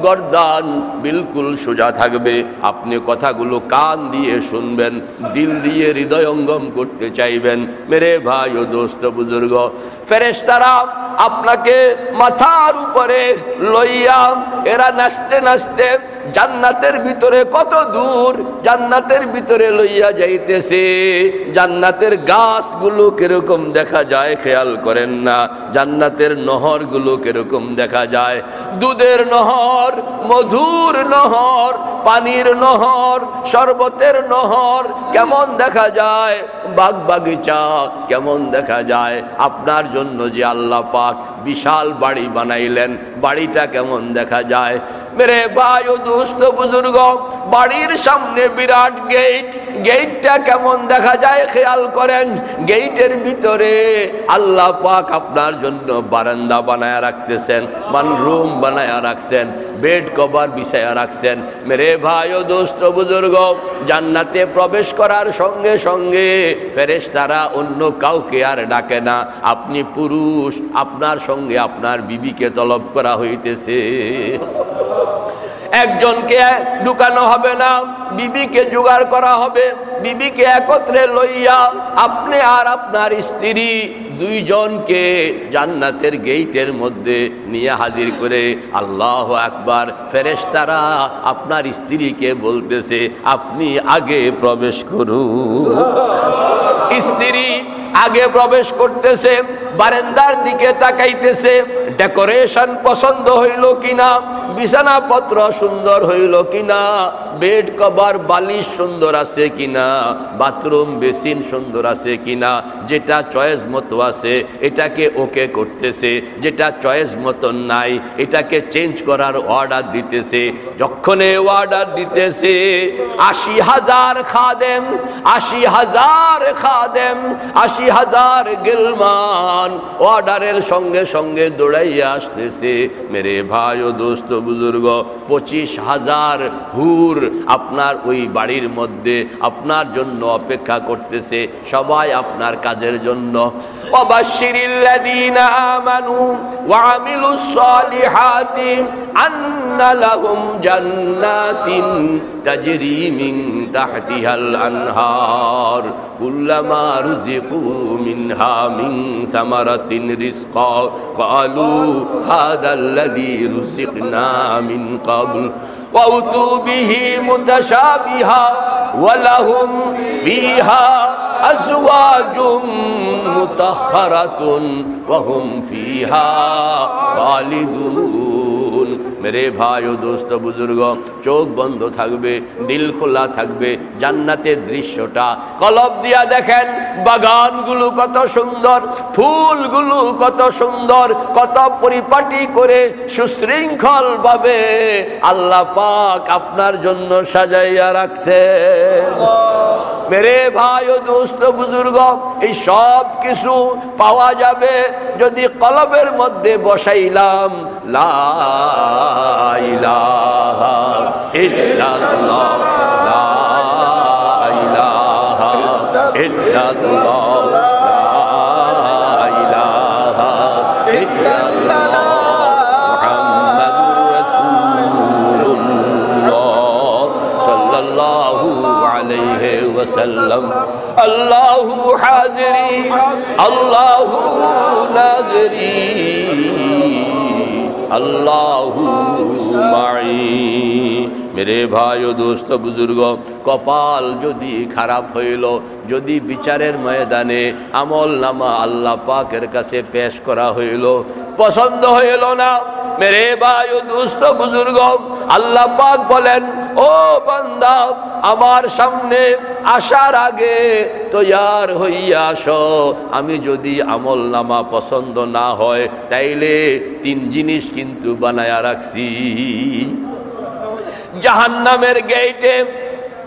গর্দান বিলকুল সোজা থাকবে। আপনি কথাগুলো কান দিয়ে শুনবেন, দিল দিয়ে হৃদয়ঙ্গম করতে চাইবেন। মেরে ভাই ও দোস্ত বুজুর্গ, ফেরেশতারা আপনাকে মাথার উপরে লইয়া এরা নাচতে নাচতে জান্নাতের ভিতরে কত দূর, জান্নাতের ভিতরে লইয়া যাইতেছে। জান্নাতের গাছগুলো কিরকম দেখা যায় খেয়াল করেন না, জান্নাতের নহরগুলো কিরকম দেখা যায়, দুধের নহর, মধুর নহর, পানির নহর, শরবতের নহর কেমন দেখা যায়, বাগ বাগিচা কেমন দেখা যায়। আপনার জন্য যে আল্লাহ পাক বিশাল বাড়ি বানাইলেন, বাড়িটা কেমন দেখা যায়। মেরে ভাই ও দোস্ত বুজুর্গ, বাড়ির সামনে বিরাট গেট, গেটটা কেমন দেখা যায় খেয়াল করেন। গেটের ভিতরে আল্লাহ পাক আপনার জন্য বারান্দা বানায়া রাখতেছেন, রুম বানায়া রাখছেন, বেড কভার বিছায়া রাখছেন। মেরে ভাই ও দোস্ত বুজুর্গ, জান্নাতে প্রবেশ করার সঙ্গে সঙ্গে ফেরেশতারা অন্য কাউকে আর ডাকে না। আপনি পুরুষ, আপনার সঙ্গে আপনার বিবিকে তলব করা হইতেছে। একজনকে ঢুকানো হবে না, বিবিকে জোগাড় করা হবে। বিবিকে একত্রে লইয়া আপনি আর আপনার স্ত্রী দুইজনকে জান্নাতের গেটের মধ্যে নিয়ে হাজির করে আল্লাহু আকবার। ফেরেশতারা আপনার স্ত্রীকে বলতেছে আপনি আগে প্রবেশ করুন। স্ত্রী আগে প্রবেশ করতেছে, বারান্দার দিকে তাকাইতেছে, ডেকোরেশন পছন্দ হইল কিনা, বিছানাপত্র সুন্দর হইল কিনা, বেড কভার বালিশ সুন্দর আছে কিনা, বাথরুম বেসিন সুন্দর আছে কিনা। যেটা চয়েস মতো আছে এটাকে ওকে করতেছে, যেটা চয়েস মতো নাই এটাকে চেঞ্জ করার অর্ডার দিতেছে। যখনই অর্ডার দিতেছে ৮০,০০০ খাদেম, ৮০,০০০ খাদেম, ৮০,০০০ গিলমান অর্ডারের সঙ্গে সঙ্গে দৌড়াইয়া আসতেছে। মেরে ভাই ও দোস্ত বুজুর্গ, ২৫,০০০ হুর আপনার ওই বাড়ির মধ্যে আপনার জন্য অপেক্ষা করতেছে, সবাই আপনার কাজের জন্য। ওয়াবাশশিরিল্লাযীনা আমানু ওয়া আমিলুস সালিহাতি আন্না লাহুম জান্নাতিন তাজরি মিন তাহতিহাল আনহার কুল্লামা রুজিকু মিনহা মিন সামারাতিন রিজকা ক্বালু হাযাল্লাযী রুজিকনা মিন ক্বাবল وَأُتُوا بِهِ مُتَشَابِهًا وَلَهُمْ فِيهَا أَزْوَاجٌ مُطَهَّرَةٌ وَهُمْ فِيهَا خَالِدُونَ। মেরে ভাই ও দোস্ত বুজুর্গ, চোখ বন্ধ থাকবে, দিল খোলা থাকবে, জান্নাতের দৃশ্যটা কলব দিয়া দেখেন। বাগানগুলো কত সুন্দর, ফুলগুলো কত সুন্দর, কত পরিপাটি করে সুশৃঙ্খল ভাবে আল্লাহ পাক আপনার জন্য সাজাইয়া রাখছে। মেরে ভাই ও দোস্ত বুজুর্গ, এই সব কিছু পাওয়া যাবে যদি কলবের মধ্যে বসাইলাম লা ইলাহা ইল্লাল্লাহ, লা ইলাহা ইল্লাল্লাহ, লা ইলাহা ইল্লাল্লাহ মুহাম্মাদুর রাসূলুল্লাহ সাল্লাল্লাহু আলাইহি ওয়াসাল্লাম। আল্লাহু হাজিরি আল্লাহু নাজরি আল্লাহু মাই। মেরে ভাই ও দোস্ত বুজুর্গ, কপাল যদি খারাপ হইল, যদি বিচারের ময়দানে আমল নামা আল্লাহ পাকের কাছে পেশ করা হইল, পছন্দ হইল না, মেরে ভাই ও দোস্ত বুজুর্গ, আল্লাহ পাক বলেন ও বান্দা, আমার সামনে আসার আগে তৈয়ার হইয়া আসো। আমি যদি আমল নামা পছন্দ না হয় তাইলে ৩ জিনিস কিন্তু বানায়া রাখছি। জাহান্নামের গেটে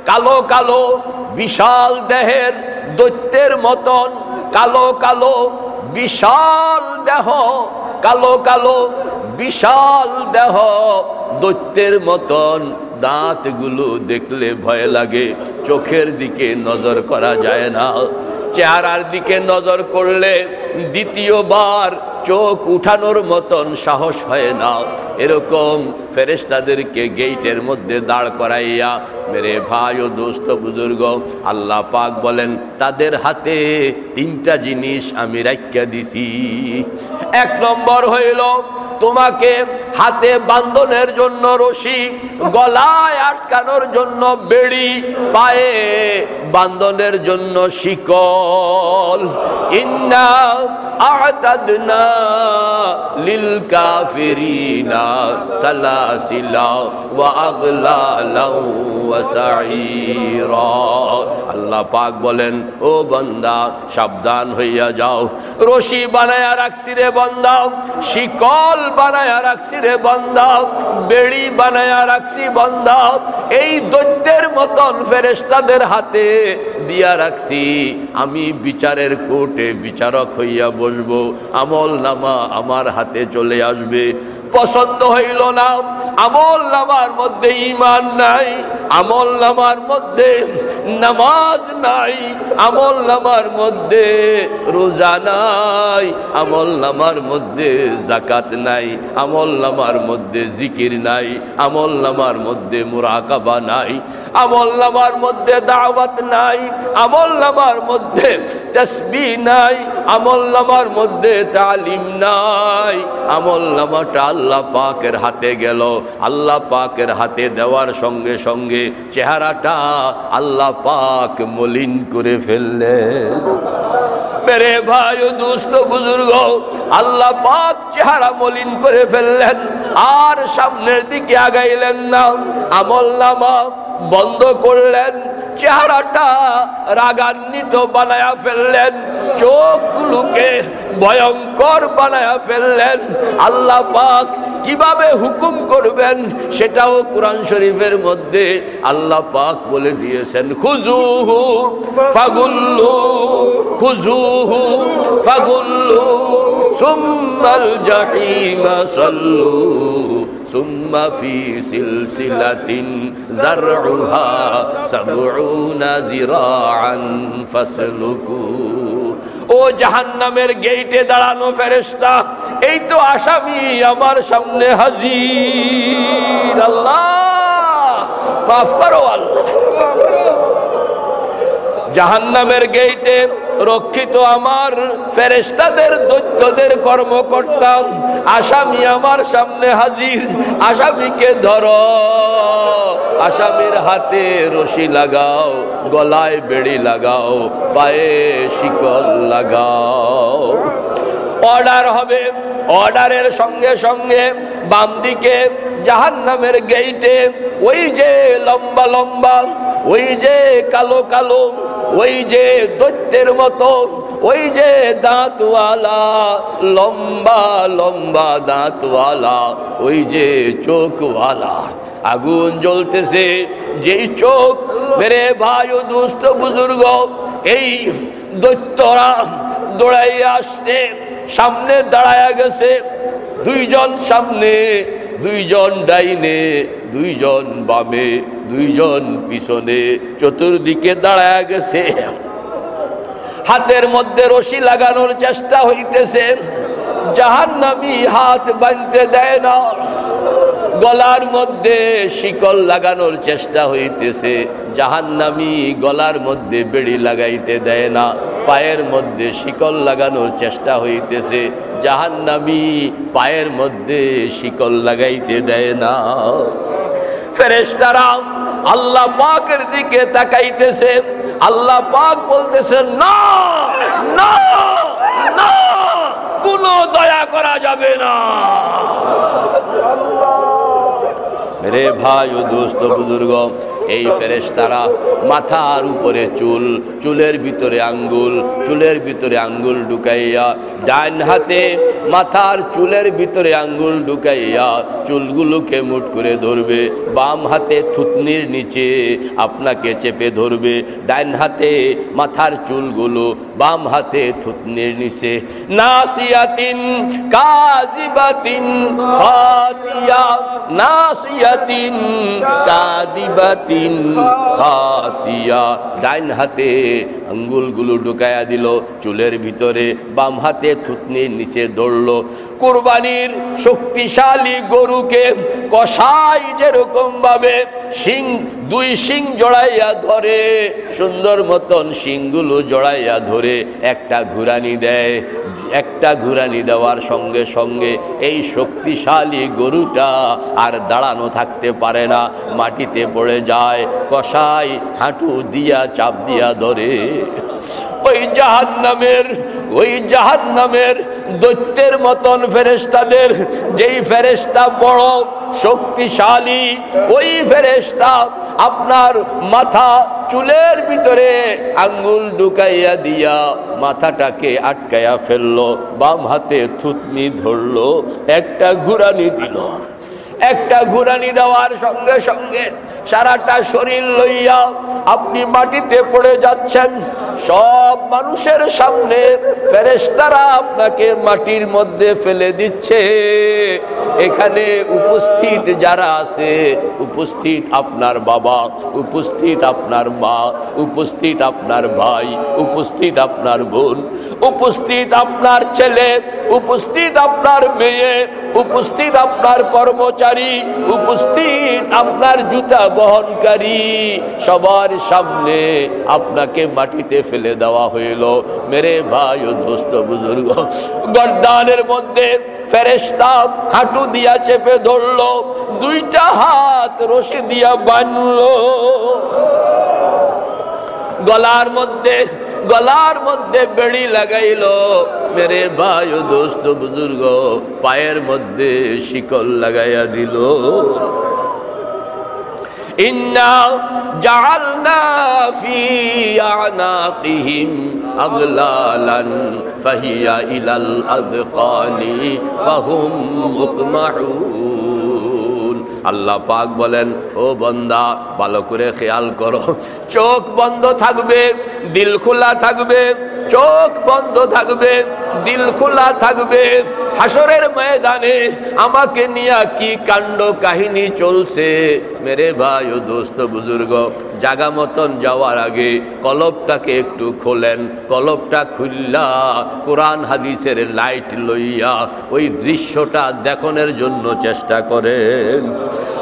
কালো কালো বিশাল দেহের দৈত্যের মতন কালো কালো বিশাল দেহ, কালো কালো বিশাল দেহ, দৈত্যের মতন দাঁতগুলো দেখলে ভয় লাগে, চোখের দিকে নজর করা যায় না, চেহারার দিকে নজর করলে দ্বিতীয়বার চোখ উঠানোর মতন সাহস হয় না। এরকম ফেরেশতাদেরকে গেটের মধ্যে দাঁড় করাইয়া মেরে ভাই ও দোস্ত বুজুর্গ, আল্লাহ পাক বলেন তাদের হাতে 3টা জিনিস আমি রাখিয়া দিছি। 1 নম্বর হইল তোমাকে হাতে বাঁধনের জন্য রশি, গলায় আটকানোর জন্য বেড়ি, পায়ে বাঁধনের জন্য শিকল। ইন্না আ'তাদনা লিল কাফিরিনা সালাসিলা ওয়া আগলালা ওয়া সাঈরা। আল্লাহ পাক বলেন, ও বান্দা সাবধান হইয়া যাও, রশি বানায়া রাখছি রে বান্দা, শিকল বানায়া রাখছি রে বান্দা, বেড়ি বানায়া রাখছি বান্দা, এই দৈত্যের মতন ফেরেশতাদের হাতে দিয়া রাখছি। আমি বিচারের কোর্টে বিচারক হইয়া বসবো, আমল নামা আমার হাতে চলে আসবে। পছন্দ হইল না, আমল নামার মধ্যে ঈমান নাই, আমল নামার মধ্যে নামাজ নাই, আমল নামার মধ্যে রোজা নাই, আমল নামার মধ্যে যাকাত নাই, আমল নামার মধ্যে জিকির নাই, আমল নামার মধ্যে মুরাকাবা নাই, আমল নামার মধ্যে দাওয়াত নাই, আমল নামার মধ্যে তাসবিহ নাই, আমল নামার মধ্যে তালিম নাই। আমল নামাটা আল্লাহ পাকের হাতে গেল, আল্লাহ পাকের হাতে দেওয়ার সঙ্গে সঙ্গে চেহারাটা আল্লাহ পাক মলিন করে ফেললেন। মেরে ভাই ও দোস্ত বুজুর্গ, আল্লাহ পাক চেহারা মলিন করে ফেললেন, আর সামনের দিকে আগাইলেন না, আমল নামা বন্ধ করলেন, চেহারাটা রাগান্বিত বানায়া ফেললেন, চোখগুলোকে ভয়ঙ্কর বানায়া ফেললেন। আল্লাহ পাক কিভাবে হুকুম করবেন সেটাও কোরআন শরীফের মধ্যে আল্লাহ পাক বলে দিয়েছেন, খুজুহু ফাগুল্লু, খুজুহু ফাগুল্লু, সুম্মাল জাহিমা সাল্লু, সুম্মা ফি সিলসিলাতিন যারউহা সাবউনা যিরাআন ফাসলুকু। ও জাহান্নামের গেটে দাঁড়ানো ফেরেশতা, এই তো আসামি আমার সামনে হাজির। আল্লাহ মাফ করো আল্লাহ। জাহান্নামের গেটে রক্ষিত আমার ফেরেশতাদের দৈত্যদের কর্মকর্তা, আসামি আমার সামনে হাজির, আসামিকে ধরো, আসামির হাতে রশি লাগাও, গলায় বেড়ি লাগাও, পায়ে শিকল লাগাও। অর্ডার হবে, অর্ডারের সঙ্গে সঙ্গে বাম দিকে জাহান্নামের গেটে ওই যে লম্বা লম্বা, ওই যে কালো কালো, ওই যে দৈত্যের মতো, ওই যে দাঁতওয়ালা, লম্বা লম্বা দাঁতওয়ালা, ওই যে চোখওয়ালা, আগুন জ্বলতেছে যেই চোখ। মেরে ভাই ও দোস্ত বুজুর্গ, এই দৈত্যরা দৌড়াইয়া আসছে, সামনে দাঁড়ায়া গেছে, দুইজন সামনে, দুইজন ডাইনে, দুইজন বামে, দুইজন পিছনে, চতুর্দিকে দাঁড়ায়া গেছে। হাতের মধ্যে রশি লাগানোর চেষ্টা হইতেছে, জাহান্নামী হাত বাঁধতে দেয় না, গলার মধ্যে শিকল লাগানোর চেষ্টা হইতেছে, জাহান্নামী গলার মধ্যে বেড়ি লাগাইতে দেয় না, পায়ের মধ্যে শিকল লাগানোর চেষ্টা হইতেছে, জাহান্নামী পায়ের মধ্যে শিকল লাগাইতে দেয় না। ফেরেশতারা আল্লাহ পাকের দিকে তাকাইতেছে, আল্লাহ পাক বলতেছেন, না না না, কোনো দয়া করা যাবে না। মেরে ভাই ও দোস্ত বুজুর্গ, এই ফেরেশতারা মাথার উপরে চুল, চুলের ভিতরে আঙ্গুল, চুলের ভিতরে আঙ্গুল ঢুকাইয়া, ডান হাতে মাথার চুলের ভিতরে আঙ্গুল ঢুকাইয়া চুলগুলোকে মুঠ করে ধরবে, বাম হাতে থুতনির নিচে আপনাকে চেপে ধরবে, ডান হাতে মাথার চুলগুলো, বাম হাতে থুতনির নিচে। নাসিয়াতিন কাযিবাতিন খাতিয়া, নাসিয়াতিন কাযিবাতিন খাতিয়া। ডাইন হাতে আঙ্গুলগুলো ঢুকায়া দিল চুলের ভিতরে, বাম হাতে থুতনির নিচে দৌড়লো। কুরবানির শক্তিশালী গরুকে কসাই যেরকম ভাবে শিং, দুই শিং জড়াইয়া ধরে, সুন্দর মতন শিংগুলো জড়াইয়া ধরে একটা ঘুরানি দেয়, একটা ঘুরানি দেওয়ার সঙ্গে সঙ্গে এই শক্তিশালী গরুটা আর দাঁড়ানো থাকতে পারে না, মাটিতে পড়ে যায়। কসাই হাঁটু দিয়া চাপ দিয়া ধরে। ওই জাহান্নামের দৈত্যের মতন ফেরেশতাদের, যেই ফেরেশতা বড় শক্তিশালী, ওই ফেরেশতা আপনার মাথা চুলের ভিতরে আঙ্গুল ঢুকাইয়া দিয়া মাথাটাকে আটকাইয়া ফেললো, বাম হাতে থুতনি ধরলো, একটা ঘুরানি দিল। একটা ঘুরানি দেওয়ার সঙ্গে সঙ্গে সারাটা শরীর লইয়া আপনি মাটিতে পড়ে যাচ্ছেন। সব মানুষের সামনে ফেরেশতারা আপনাকে মাটির মধ্যে ফেলে দিচ্ছে। এখানে উপস্থিত যারা আছে, উপস্থিত আপনার বাবা, উপস্থিত আপনার মা, উপস্থিত আপনার ভাই, উপস্থিত আপনার বোন, উপস্থিত আপনার ছেলে, উপস্থিত আপনার মেয়ে, উপস্থিত আপনার কর্মচারী, উপস্থিত আপনার জুতা বহনকারী, সবার সামনে আপনাকে মাটিতে ফেলে দেওয়া হইল। মেরে ভাই ও দোস্ত বুজুর্গ, গর্দানের মধ্যে ফেরেশতা হাঁটু দিয়া চেপে ধরলো, দুইটা হাত রশি দিয়া বাঁধলো, গলার মধ্যে বেড়ি লাগাইলো। মেরে ভাই ও দোস্ত বুজুর্গ, পায়ের মধ্যে শিকল লাগাইয়া দিল। ইন্না জাআলনা ফি আনাকিহিম আগলালান ফাহিয়া ইলাল আযকানি ফাহুম মুকমাহুন। আল্লাহ পাক বলেন, ও বান্দা ভালো করে খেয়াল করো, চোখ বন্ধ থাকবে, দিল খোলা থাকবে, চোখ বন্ধ থাকবে, দিল খোলা থাকবে। হাসরের ময়দানে আমাকে নিয়ে কি কাণ্ড কাহিনী চলছে। মেরে ভাই ও দোস্ত বুজুর্গ, জাগা মতন যাওয়ার আগে কলবটাকে একটু খোলেন। কলবটা খুললা কোরআন হাদিসের লাইট লইয়া ওই দৃশ্যটা দেখানোর জন্য চেষ্টা করেন।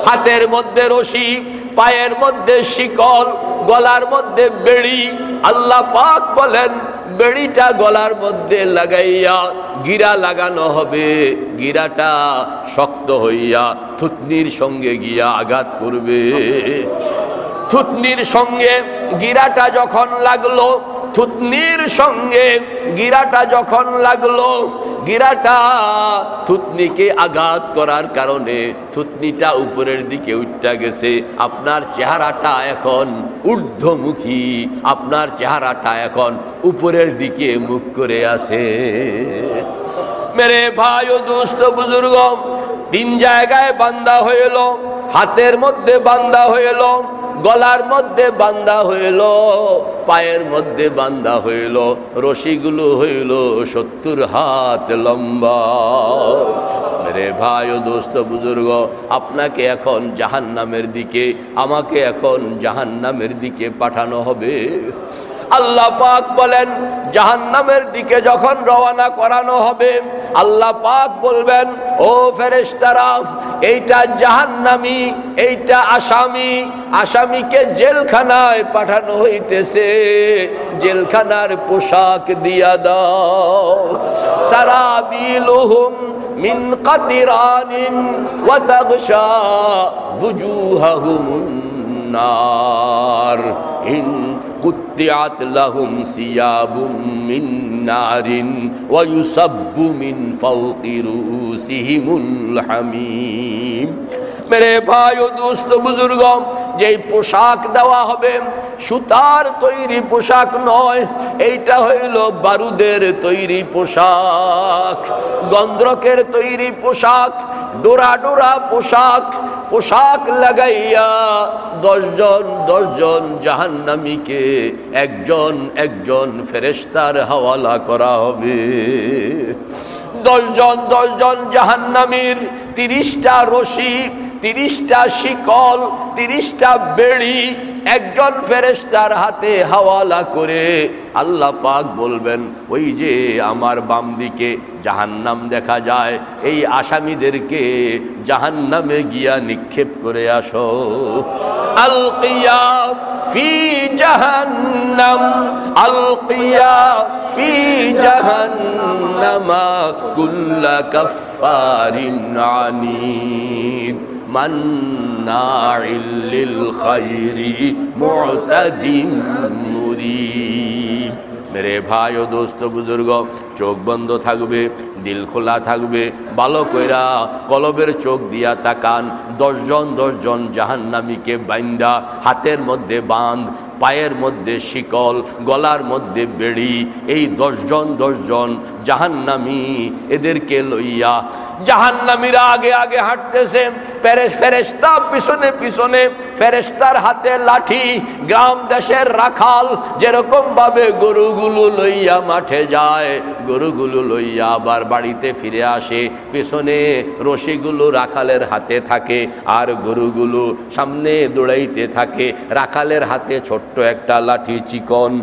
হাতের মধ্যে রশি, পায়ের মধ্যে শিকল, গলার মধ্যে বেড়ি। আল্লাহ পাক বলেন, বেড়িটা গলার মধ্যে লাগাইয়া গিরা লাগানো হবে। গিরাটা শক্ত হইয়া থুতনির সঙ্গে গিয়া আঘাত করবে। থুতনির সঙ্গে গিরাটা যখন লাগলো, থুতনির সঙ্গে গিরাটা যখন লাগলো, গিরাটা থুতনিকে আঘাত করার কারণে থুতনিটা উপরের দিকে উঠে গেছে। আপনার চেহারাটা এখন ঊর্ধ্বমুখী, আপনার চেহারাটা এখন উপরের দিকে মুখ করে আছে। মেরে ভাই ও দোস্ত বুজুর্গ, তিন জায়গায় বান্দা হইল, হাতের মধ্যে বান্দা হইল, গলার মধ্যে বান্দা হইল, পায়ের মধ্যে বান্দা হইল। রশিগুলো হইল 70 হাত লম্বা। মেরে ভাই ও দোস্ত বুজুর্গ, আপনাকে এখন জাহান্নামের দিকে, আমাকে এখন জাহান্নামের দিকে পাঠানো হবে। আল্লাহ পাক বলেন, জাহান্নামের দিকে যখন রওনা করানো হবে, আল্লাহ পাক বলবেন, ও ফেরেশতারা, এইটা জাহান্নামী, এইটা আসামি। আসামিকে জেলখানায় পাঠানো হইতেছে, জেলখানার পোশাক দিয়া দাও। সারাবিলুহুম মিন কাতিরানিন ওয়া তাগশা বুজুহাহুমুন নার ইন কুত্তিআত লাহুম সিয়াবুম মিন নারিন ওয়া ইউসাব্বু মিন ফাওকি রুসিহিমুল হামিম। মেরে ভাই ও দোস্ত বুজুর্গ, যেই পোশাক দেওয়া হবে সুতার তৈরি পোশাক নয়, এইটা হইল বারুদের তৈরি পোশাক, গন্ধ্রকের তৈরি পোশাক, ডোরা ডোরা পোশাক। পোশাক লাগাইয়া 10 জন জাহান্নামীকে একজন একজন ফেরেশতার হাওয়ালা করা হবে। 10 জন জাহান্নামীর 30টা রশি 30টা শিকল, 30টা বেড়ি একজন ফেরেশতার হাতে হাওয়ালা করে আল্লাহ পাক বলবেন, ওই যে আমার বাম দিকে জাহান্নাম দেখা যায়, এই আসামিদেরকে জাহান্নামে গিয়া নিক্ষেপ করে আসো। আলকিয়া ফি জাহান্নাম, আলকিয়া ফি জাহান্নামা কুল্লা কাফফারিন আনিদ মান্নাইল লিল খায়রি মু'তাদিম মুরিব। মেরে ভাই ও দোস্ত বুজুর্গ, চোখ বন্ধ থাকবে, দিল খোলা থাকবে, ভালো কইরা কলবের চোখ দিয়া তাকান। 10 জন 10 জন জাহান্নামীকে বাইন্দা হাতের মধ্যে বাঁধ, পায়ের মধ্যে শিকল, গলার মধ্যে বেড়ি, এই 10 জন 10 জন জাহান্নামী এদেরকে লইয়া জাহান্নামীরা আগে আগে হাঁটতেছে, ফেরেশতা পিছনে পিছনে, ফেরেশতার হাতে লাঠি। গ্রাম দেশের রাখাল যেরকম ভাবে গরুগুলো লইয়া মাঠে যায়, গরুগুলো লইয়া আবার বাড়িতে ফিরে আসে, পেছনে রশিগুলো রাখালের হাতে থাকে আর গরুগুলো সামনে দৌড়াইতে থাকে। রাখালের হাতে ছোট্ট একটা লাঠি চিকন,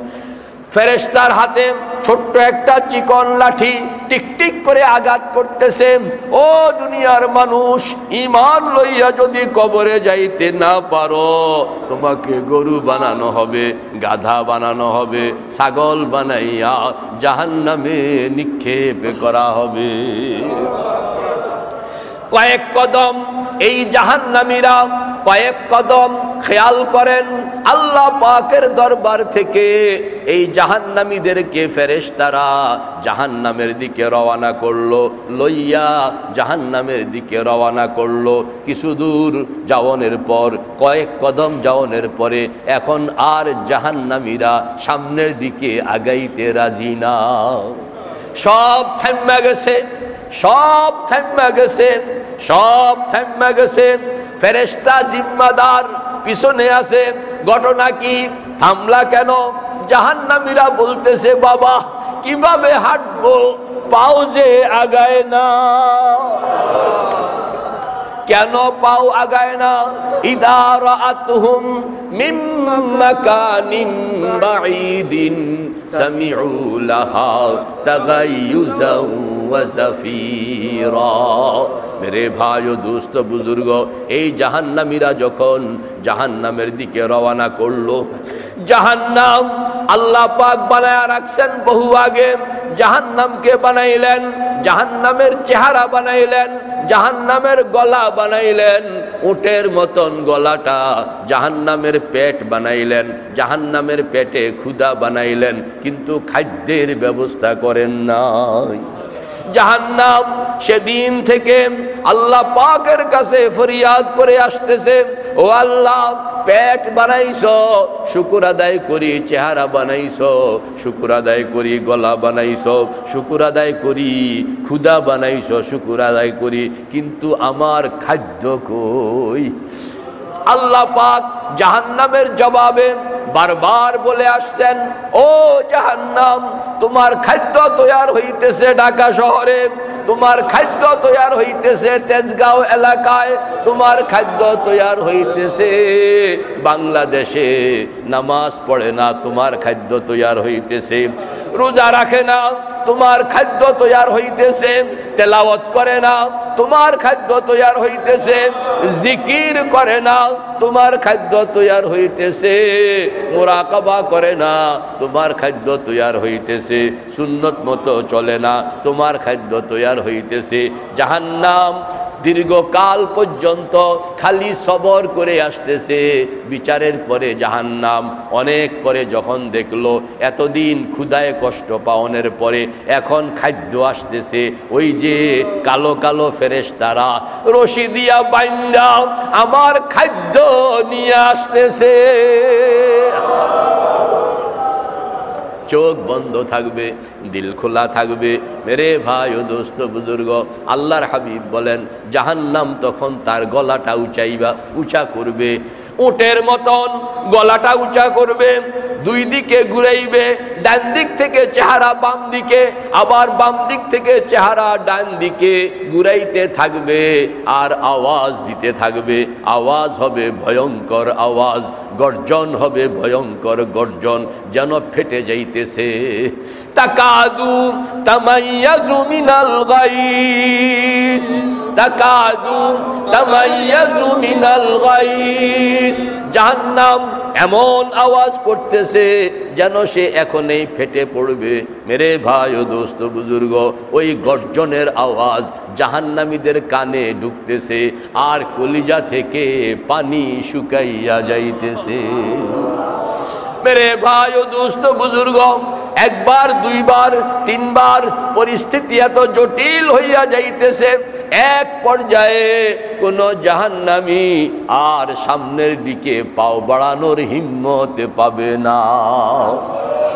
ফেরেশতার হাতে ছোট্ট একটা চিকন লাঠি টিকটিক করে আঘাত করতেছে। ও দুনিয়ার মানুষ, ঈমান লইয়া যদি কবরে যাইতে না পারো, তোমাকে গরু বানানো হবে, গাধা বানানো হবে, ছাগল বানাইয়া জাহান্নামে নিক্ষেপ করা হবে। কয়েক কদম এই জাহান্নামীরা, কয়েক কদম খেয়াল করেন, আল্লাহ পাকের দরবার থেকে এই জাহান্নামীদেরকে ফেরেশতারা জাহান্নামের দিকে রওনা করলো, লইয়া জাহান্নামের দিকে রওনা করলো। কিছু দূর যাওয়ানোর পর, কয়েক কদম যাওয়ানোর পরে এখন আর জাহান্নামীরা সামনের দিকে আগাইতে রাজি না। সব থেমে গেছে, সব থেমে গেছে, সব থেমে গেছে। ফেরেশতা জিম্মাদার পিছনে আছে। ঘটনা কি? থামলা কেন? জাহান্নামীরা বলতেছে, বাবা কিভাবে হাঁটবো, পাও যে আগায় না। কেন পাও আগায় না? ইদা রাআতুহুম মিন মাকানিন বাঈদিন সামিউ লাহা তাগায়ুযাও ওয়া যাফীরা। মেরে ভাই ও দোস্ত বুজুর্গ, এই জাহান্নামীরা যখন জাহান্নামের দিকে রওনা করলো, জাহান্নাম আল্লাহ পাক বানায়া রাখছেন বহু আগে। জাহান্নামকে বানাইলেন, জাহান্নামের চেহারা বানাইলেন, জাহান্নামের গলা বানাইলেন উটের মতন গলাটা, জাহান্নামের পেট বানাইলেন, জাহান্নামের পেটে ক্ষুধা বানাইলেন, কিন্তু খাদ্যের ব্যবস্থা করেন নাই। জাহান্নাম সেদিন থেকে আল্লাহ পাকের কাছে ফরিয়াদ করে আসতেছে, ও আল্লাহ পেট বানাইছো, শুকর আদায় করি, চেহারা বানাইছো, শুকর আদায় করি, গলা বানাইছো, শুকর আদায় করি, ক্ষুধা বানাইছো, শুকর আদায় করি, কিন্তু আমার খাদ্য কই? আল্লাহ পাক জাহান্নামের জবাবে বারবার বলে আসছেন, ও জাহান্নাম, তোমার খাদ্য তৈয়ার হইতেছে ঢাকা শহরে, তোমার খাদ্য তৈয়ার হইতেছে তেজগাঁও এলাকায়, তোমার খাদ্য তৈয়ার হইতেছে বাংলাদেশে, নামাজ পড়ে না, তোমার খাদ্য তৈয়ার হইতেছে, রোজা রাখে না, তোমার খাদ্য তৈয়ার হইতেছে, তেলাওয়াত করে না, তোমার খাদ্য তৈয়ার হইতেছে, জিকির করে না, তোমার খাদ্য তৈয়ার হইতেছে, মুরাকাবা করে না, তোমার খাদ্য তৈয়ার হইতেছে, সুন্নত মতো চলে না, তোমার খাদ্য তৈয়ার হইতেছে। জাহান্নাম দীর্ঘকাল পর্যন্ত খালি সবর করে আসতেছে। বিচারের পরে জাহান্নাম অনেক পরে যখন দেখলো এতদিন ক্ষুধায় কষ্ট পাওয়ানোর পরে এখন খাদ্য আসতেছে, ওই যে কালো কালো ফেরেশতারা রশি দিয়া বাইন্দা আমার খাদ্য নিয়ে আসতেছে। চোখ বন্ধ থাকবে, দিল খোলা থাকবে। মেরে ভাই ও দোস্ত বুজুর্গ, আল্লাহর হাবিব বলেন জাহান্নাম তখন তার গলাটা উঁচা করবে, উটের মতন গলাটা উঁচা করবে, দুই দিকে ঘুরাইবে, ডান দিক থেকে চেহারা বাম দিকে, আবার বাম দিক থেকে চেহারা ডান দিকে ঘুরাইতে থাকবে আর আওয়াজ দিতে থাকবে। আওয়াজ হবে ভয়ঙ্কর আওয়াজ, গর্জন হবে ভয়ঙ্কর গর্জন, যেন ফেটে যাইতেছে। তাকাদু তামাইয়াজু মিনাল গাইস, তাকাদু তামাইয়াজু মিনাল গাইস। জাহান্নাম এমন আওয়াজ করতেছে যেন সে এখনই ফেটে পড়বে। মেরে ভাই ও দোস্ত বুজুর্গ, ওই গর্জনের আওয়াজ জাহান্নামীদের কানে ঢুকতেছে আর কলিজা থেকে পানি শুকাইয়া যাইতেছে। মেরে ভাই ও দোস্ত বুজুর্গ, একবার দুইবার তিনবার পরিস্থিতি এত জটিল হইয়া যাইতেছে, এক পর্যায়ে কোন জাহান্নামী আর সামনের দিকে পাও বাড়ানোর হিম্মত পাবে না,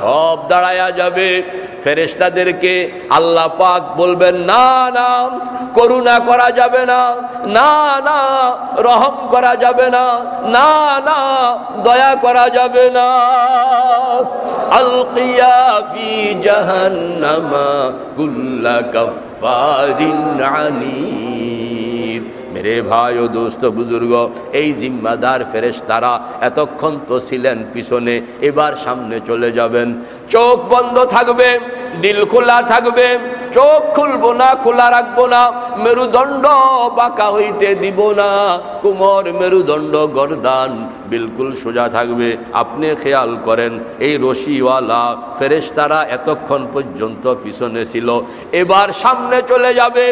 সব দাঁড়ায়া যাবে। ফেরেশতাদেরকে আল্লাহ পাক বলবেন, না না, করুণা করা যাবে না, না না, রহম করা যাবে না, না না, দয়া করা যাবে না। আলকিয়া ফি জাহান্নামা কুল্লা কাফফারিন আনিদ। মেরে ভাই ও দোস্ত বুজুর্গ, এই জিম্মাদার ফেরেশতারা এতক্ষণ তো ছিলেন পিছনে, এবার সামনে চলে যাবেন। চোখ বন্ধ থাকবে, দিল খোলা থাকবে, চোখ খুলবো না, খোলা রাখবো না, মেরুদণ্ড বাঁকা হইতে দিব না, কোমর মেরুদণ্ড গর্দান বিলকুল সোজা থাকবে। আপনি খেয়াল করেন, এই রশিওয়ালা ফেরেশতারা এতক্ষণ পর্যন্ত পিছনে ছিল, এবার সামনে চলে যাবে।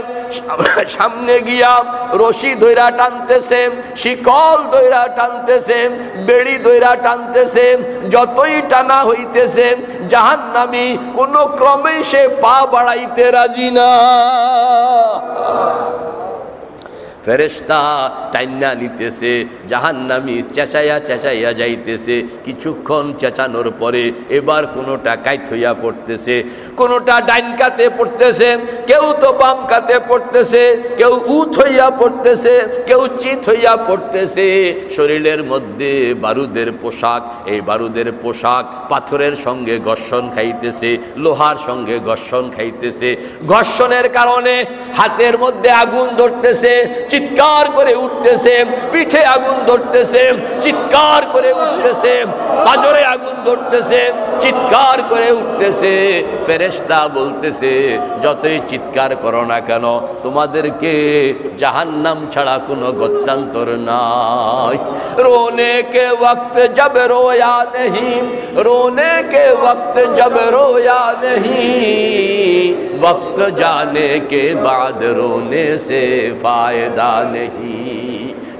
সামনে গিয়া রশি ধইরা টানতেছে, শিকল ধইরা টানতেছে, বেড়ি ধইরা টানতেছে। যতই টানা হইতেছে, জাহান্নামী কোন ক্রমে সে পা বাড়াইতে রাজি না। ফেরেশতা টাইনা নিতেছে, জাহান্নামী চেঁচাইয়া চেঁচাইয়া যাইতেছে। কিছুক্ষণ চেঁচানোর পরে এবার কোনোটা কাইত হইয়া পড়তেছে, কোনোটা ডাইন কাতে পড়তেছে, কেউ তো বাম কাতে পড়তেছে, কেউ উথ হইয়া পড়তেছে, কেউ চিত হইয়া পড়তেছে। শরীরের মধ্যে বারুদের পোশাক, এই বারুদের পোশাক পাথরের সঙ্গে ঘর্ষণ খাইতেছে, লোহার সঙ্গে ঘর্ষণ খাইতেছে। ঘর্ষণের কারণে হাতের মধ্যে আগুন ধরতেছে, চিৎকার করে উঠতেছে, পিঠে আগুন ধরতেছে, চিৎকার করে উঠতেছে, পাজরে আগুন ধরতেছে, চিৎকার করে উঠতেছে। ফেরেশতা বলতেছে, যতই চিৎকার করো না কেন, তোমাদেরকে জাহান্নাম ছাড়া কোনো গত্যান্তর নাই। রোনে কে वक्त जब रोया नहीं, रोने के वक्त जब रोया नहीं, वक्त जाने के बाद रोने से फायदा नहीं।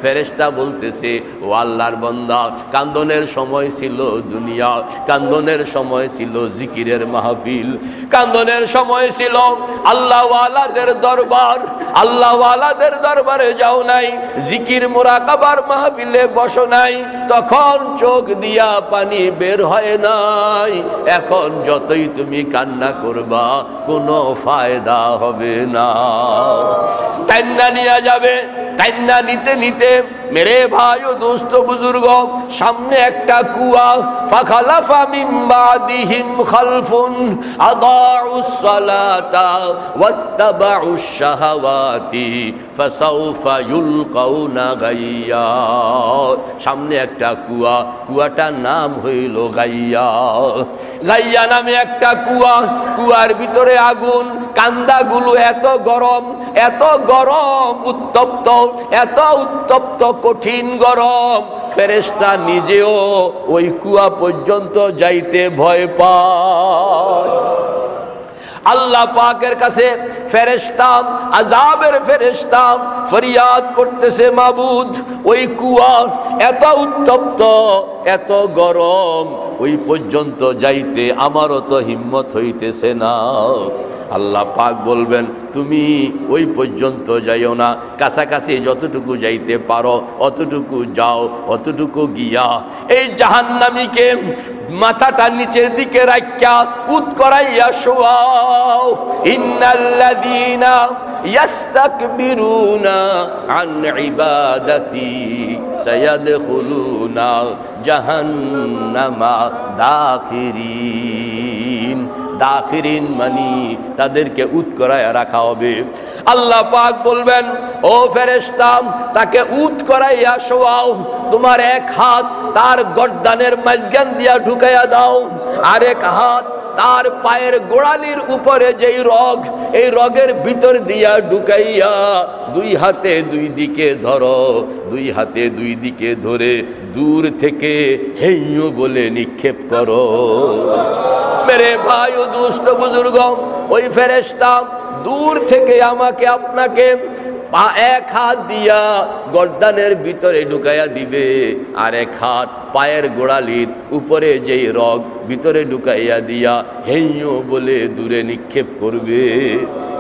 ফেরেশতা বলতেছে, ও আল্লাহর বান্দা, কান্দনের সময় ছিল দুনিয়া, কান্দনের সময় ছিল জিকিরের মাহফিল, কান্দনের সময় ছিল আল্লাহওয়ালাদের দরবার। আল্লাহওয়ালাদের দরবারে যাও নাই, জিকির মুরাকাবার মাহফিলে বসো নাই, তখন চোখ দিয়া পানি বের হয় নাই। এখন যতই তুমি কান্না করবা, কোনো ফায়দা হবে না। কান্না নিয়ে যাবে, কান্না নিতে নিতে মেরে ভাই ও দোস্ত বুজুর্গ, সামনে একটা কুয়া। ফাখালাফা মিন বাদিহিম খালফুন আদাউস সালাতা ওয়াত্তাবাউশ শাহাওয়াতি ফাসাউফা ইউলকাউনা গাইয়া। সামনে একটা কুয়া, কুয়াটার নাম হইল গাইয়া। গাইয়া নামে একটা কুয়া, কুয়ার ভিতরে আগুন, কান্দাগুলো এত গরম, এত গরম, উত্তপ্ত, এত উত্তপ্ত, কঠিন গরম। ফেরেশতা নিজেও ওই কুয়া পর্যন্ত যাইতে ভয় পায়। আল্লাহ পাকের কাছে ফেরেশতা, আযাবের ফেরেশতা ফরিয়াদ করতেছে, মাবুদ, ওই কুয়া এত উত্তপ্ত, এত গরম, ওই পর্যন্ত যাইতে আমারও তো হিম্মত হইতেছে না। আল্লাহ পাক বলবেন, তুমি ওই পর্যন্ত যাইও না, কাছাকাছি যতটুকু যাইতে পারো অতটুকু যাও। অতটুকু গিয়া এই জাহান্নামীকে মাথাটা নিচের দিকে রাখিয়া উৎ করাইয়া শোয়াও। ইন্নাল্লাযীনা ইয়াস্তাকবিরুনা আন ইবাদাতি সায়াদখুলুনা জাহান্নামা দাখিরিন। দাখিরিন মানি তাদেরকে উৎকরায় রাখা হবে। আল্লাহ পাক বলবেন, ও ফেরেশতা, তাকে উৎ করাইয়া শোয়াও, তোমার এক হাত তার গর্দানের মাঝখান দিয়া ঢুকাইয়া দাও, আর এক হাত তার পায়ের গোড়ালির উপরে যেই রগ, এই রগের ভিতর দিয়া ঢুকাইয়া দুই হাতে দুই দিকে ধরো, দুই হাতে দুই দিকে ধরে দূর থেকে হেইয়ু বলে নিক্ষেপ করো। মেরে ভাই ও দুস্থ বুজুর্গ, ওই ফেরেশতা দূর থেকে আমাকে আপনাকে এক হাত দিয়া গর্দানের ভিতরে ঢুকাইয়া দিবে, আর এক হাত পায়ের গোড়ালির উপরে যেই রগ ভিতরে ঢুকাইয়া দিয়া হেইয়ো বলে দূরে নিক্ষেপ করবে।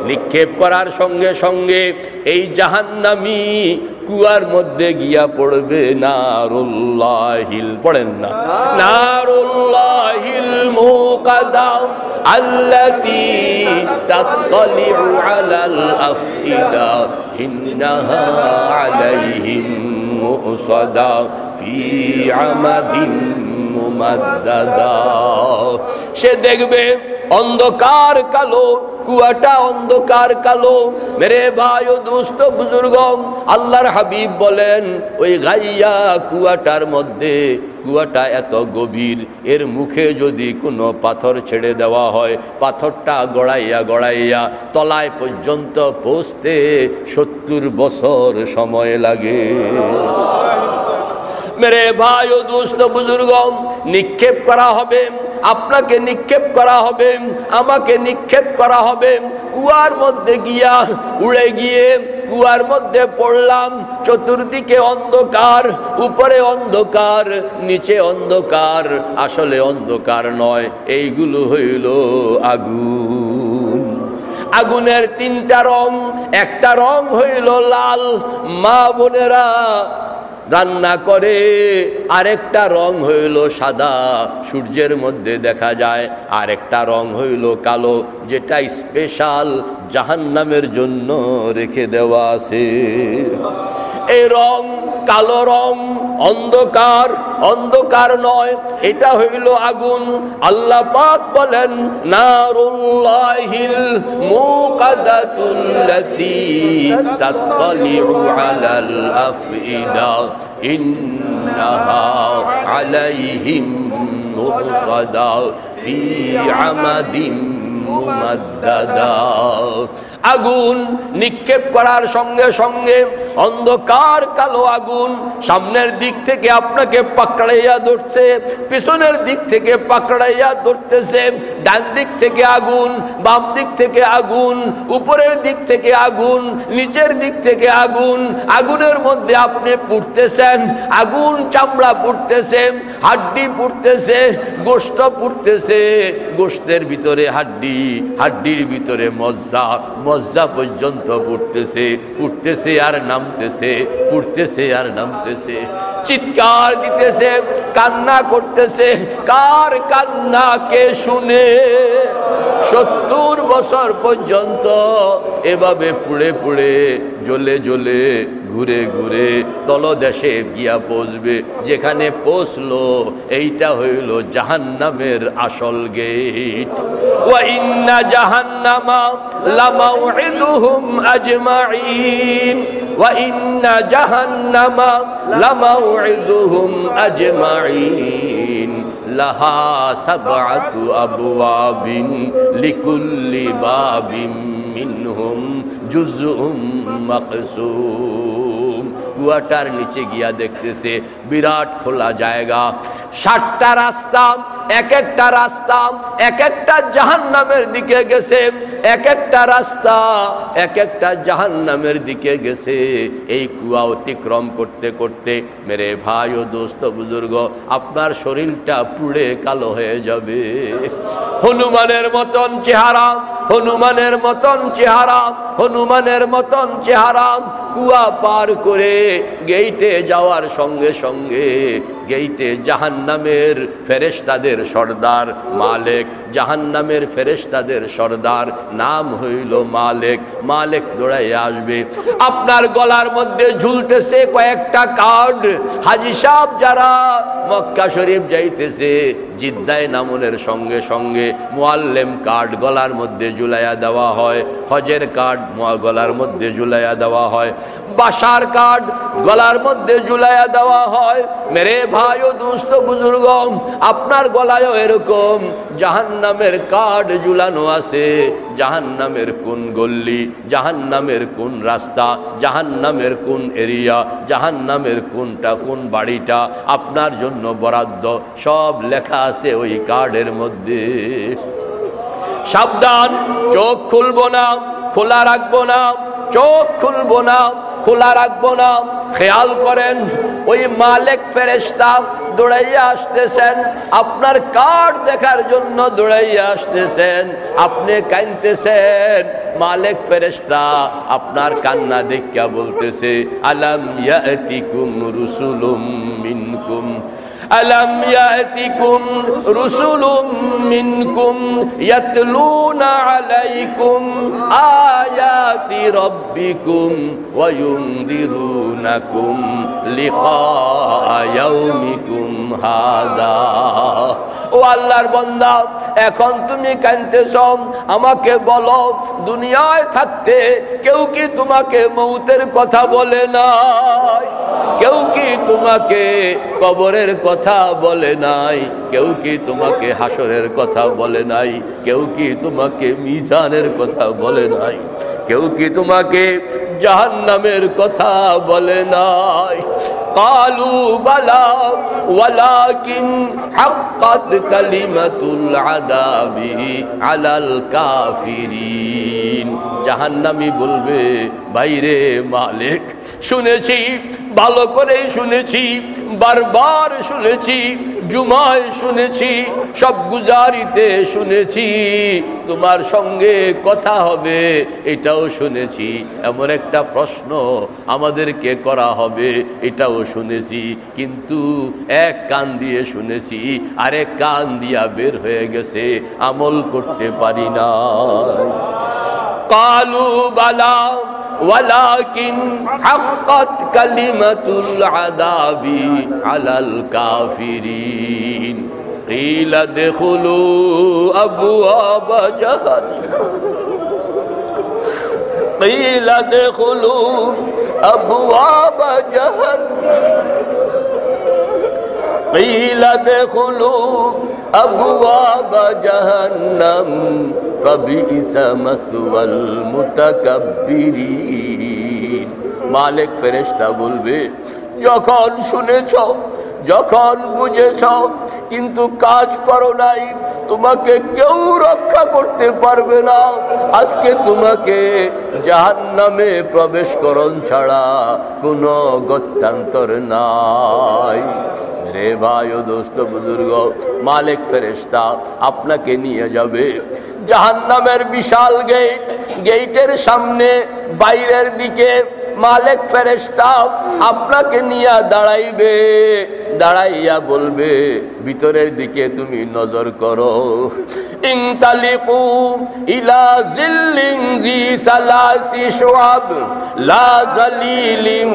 নিক্ষেপ করার সঙ্গে সঙ্গে এই জাহান্নামী কুয়ার মধ্যে গিয়া পড়বে নারুল্লাহিল, পড়েন না, নারুল্লাহিল মুকাদা আল্লাতী তাত্তালিউ আলাল আফইদা ইন্নাহা আলাইহিম মুসাদা ফি আমাদিন মুমাদ্দাদা। সে দেখবে অন্ধকার কালো, কুয়াটা অন্ধকার কালো। মেরে ভাই ও দোস্ত বুজুর্গ, আল্লাহর হাবিব বলেন, ওই গাইয়া কুয়াটার মধ্যে, কুয়াটা এত গভীর, এর মুখে যদি কোনো পাথর ছেড়ে দেওয়া হয়, পাথরটা গড়াইয়া গড়াইয়া তলায় পর্যন্ত পৌঁছতে 70 বছর সময় লাগে। মেরে ভাই ও দোস্ত বুজুর্গ, নিক্ষেপ করা হবে, আপনাকে নিক্ষেপ করা হবে, আমাকে নিক্ষেপ করা হবে কুয়ার মধ্যে গিয়া। উড়ে গিয়ে কুয়ার মধ্যে পড়লাম, চতুর্দিকে অন্ধকার, উপরে অন্ধকার, নিচে অন্ধকার, আসলে অন্ধকার নয়, এইগুলো হইল আগুন। আগুনের 3টা রং, একটা রং হইল লাল, মা বোনেরা রান্না করে, আরেকটা রং হইল সাদা, সূর্যের মধ্যে দেখা যায়, আরেকটা রং হইল কালো, যেটা স্পেশাল জাহান্নামের জন্য রেখে দেওয়া আছে। এই রং কালো রং, অন্ধকার, অন্ধকার নয়, এটা হইল আগুন। আল্লাহ পাক বলেন, নারুল্লাহিল মুকাদাতুল্লাতী তাত্তালিউ আলাল আফইদা ইন্নাহা আলাইহিম মুসাদা ফি আমাদিন মুমাদ্দাদা। আগুন নিক্ষেপ করার সঙ্গে সঙ্গে অন্ধকার কালো আগুন সামনের দিক থেকে আপনাকে পাকড়াইয়া ধরছে, পিছনের দিক থেকে পাকড়াইয়া ধরতেছে, ডান দিক থেকে আগুন, বাম দিক থেকে আগুন, উপরের দিক থেকে আগুন, নিচের দিক থেকে আগুন। আগুনের মধ্যে আপনি পুড়তেছেন, আগুন চামড়া পুড়তেছে, হাড্ডি পুড়তেছে, গোশত পুড়তেছে, গোশতের ভিতরে হাড্ডি, হাড্ডির ভিতরে মজ্জা, মজ্জা পর্যন্ত পুড়তেছে, পুড়তেছে আর নামতেছে, পুড়তেছে আর নামতেছে, চিৎকার দিতেছে, কান্না করতেছে। কার কান্না কে শুনে? 70 বছর পর্যন্ত এভাবে পুড়ে পুড়ে, জ্বলে জ্বলে, ঘুরে ঘুরে তলদেশে গিয়া পৌঁছবে। যেখানে পৌঁছলো এইটা হইল জাহান্নামের আসল গেট। ওয়া ইন্না জাহান্নামা লামাউইদুহুম আজমাইন, ওয়া ইন্না জাহান্নামা লামাউইদুহুম আজমাইন, লাহা সাবআতু আবওয়াবিন লিকুল্লি বাবিন মিনহুম জুজউম মাকসুম। কুয়াটার নিচে গিয়া দেখতেছে বিরাট খোলা জায়গা, 60টা রাস্তা, এক একটা রাস্তা এক একটা জাহান্নামের দিকে গেছে, এক একটা রাস্তা এক একটা জাহান্নামের দিকে গেছে। এই কুয়া অতিক্রম করতে করতে মেরে ভাই ও দোস্ত বুজুর্গ, আপনার শরীরটা পুড়ে কালো হয়ে যাবে। হনুমানের মতন চেহারা, হনুমানের মতন চেহারা, হনুমানের মতন চেহারা। কুয়া পার করে গেইটে যাওয়ার সঙ্গে সঙ্গে গেইটে জাহান্নামের ফেরেশতাদের সর্দার মালিক, জাহান্নামের ফেরেশতাদের সর্দার নাম হইল মালিক। মালিক দৌড়াইয়া আসবে, আপনার গলার মধ্যে ঝুলতেছে কয়েকটা কার্ড। হাজী সাহেব যারা মক্কা শরীফ যাইতেছে জিদ্দায় নামনের সঙ্গে সঙ্গে মুআল্লিম কার্ড গলার মধ্যে ঝুলাইয়া দেওয়া হয়, হজের কার্ড গলার মধ্যে ঝুলাইয়া দেওয়া হয়, বাসার কার্ড গলার মধ্যে ঝুলাইয়া দেওয়া হয়। মেরে ভাই ও দোস্ত বুজুর্গ, আপনার গলায়ও এরকম জাহান্নামের কার্ড ঝুলানো আছে। জাহান্নামের কোন গল্লি, জাহান্নামের কোন রাস্তা, জাহান্নামের কোন এরিয়া, জাহান্নামের কোনটা কোন বাড়িটা আপনার জন্য বরাদ্দ সব লেখা আছে ওই কার্ডের মধ্যে। সাবধান, চোখ খুলবো না, খোলা রাখবো না, চোখ খুলবো না, খোলা রাখবো না। খেয়াল করেন, ওই মালিক ফেরেশতা দৌড়াইয়া আসতেছেন, আপনার কার্ড দেখার জন্য দৌড়াইয়া আসতেছেন। আপনি কাঁদতেছেন, মালিক ফেরেশতা আপনার কান্না দেখিয়া বলতেছে, আলাম ইয়াতিকুম রুসুলুম মিনকুম, ألم يأتكم رسل منكم يتلون عليكم آيات ربكم وينذرونكم لقاء يومكم هذا। ও আল্লাহর বান্দা, এখন তুমি কাঁদতেছ, আমাকে বলো, দুনিয়ায় থাকতে কেউ কি তোমাকে মৌতের কথা বলে নাই? কেউ কি তোমাকে কবরের কথা বলে নাই? কেউ কি তোমাকে হাসরের কথা বলে নাই? কেউ কি তোমাকে মিজানের কথা বলে নাই? কেউ কি তোমাকে জাহান্নামের কথা বলে নাই? কালু বালা ওয়ালাকিন হাক্কাত কালিমাতুল আযাবি আলাল কাফিরিন। জাহান্নামী বলবে, বাইরে মালিক, শুনেছি, ভালো করে শুনেছি, বারবার শুনেছি, জুমায় শুনেছি, সব গুজারিতে শুনেছি, তোমার সঙ্গে কথা হবে এটাও শুনেছি, এমন একটা প্রশ্ন আমাদেরকে করা হবে এটাও শুনেছি, কিন্তু এক কান দিয়ে শুনেছি আরেক কান দিয়া বের হয়ে গেছে, আমল করতে পারি না। কালু বালা ওয়ালাকিন হাক্কাত কালিমাতুল আযাবি আলাল কাফিরিন। কিলা দখুলু আবওয়াব জাহান্নাম, কিলা দখুলু আবওয়াব জাহান্নাম, কিলা দখুলু আবওয়াব জাহান্নাম ফাবিইসা মাসওয়াল মুতাকাব্বিরিন। মালিক ফেরেশতা বলবে, যখন শুনেছ, যখন বুঝেছ, কিন্তু কাজ করো নাই, তোমাকে কেউ রক্ষা করতে পারবে না। আজকে তোমাকে জাহান্নামে প্রবেশ করণ ছাড়া কোনো গত্যন্তর নাই। রে ভাই ও দোস্ত বুজুর্গ, মালিক ফেরেশতা আপনাকে নিয়ে যাবে জাহান্নামের বিশাল গেট, গেটের সামনে বাইরের দিকে মালিক ফেরেশতা আপনাকে নিয়ে দাঁড়াইবে, দাঁড়াইয়া বলবে, ভিতরের দিকে তুমি নজর করো। ইনতালিকু ইলা জিল্লিন জি সালাসি শুআব লা যালিলিন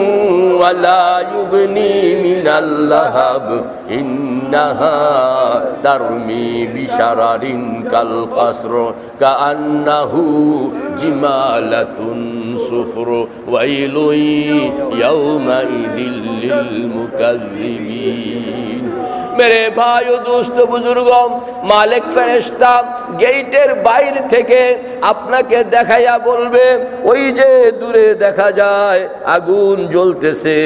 ওয়ালা ইউগনি মিনাল লাহাব ইন্নাহা তারমি বিশারারিন কাল কাসর কাআন্নাহু জিমালাতুন সুফর ওয়াইলুন ইয়াউমাইযিল লিল মুকাজ্জিবিন। मेरे भाई दोस्त बुजुर्गों, मालिक फरिश्ता গেটের বাইরে থেকে আপনাকে দেখাইয়া বলবে, ওই যে দূরে দেখা যায় আগুন জ্বলতেছে,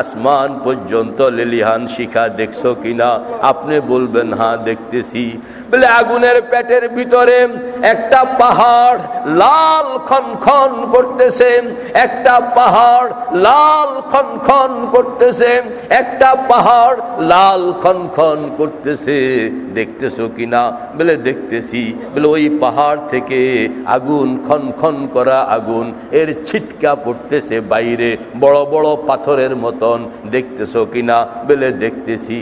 আসমান পর্যন্ত লেলিহান শিখা দেখছো কিনা? আপনি বলবেন হ্যাঁ দেখতেছি। বলে আগুনের পেটের ভিতরে একটা পাহাড় লাল খনখন করতেছে, একটা পাহাড় লাল খনখন করতেছে, একটা পাহাড় লাল খনখন করতেছে, দেখতেছো কিনা? বলে দেখতেছি। বলে ওই পাহাড় থেকে আগুন, খনখন করা আগুন, এর ছিটকা পড়তেছে বাইরে বড় বড় পাথরের মতন, দেখতেছো কিনা? বলে দেখতেছি।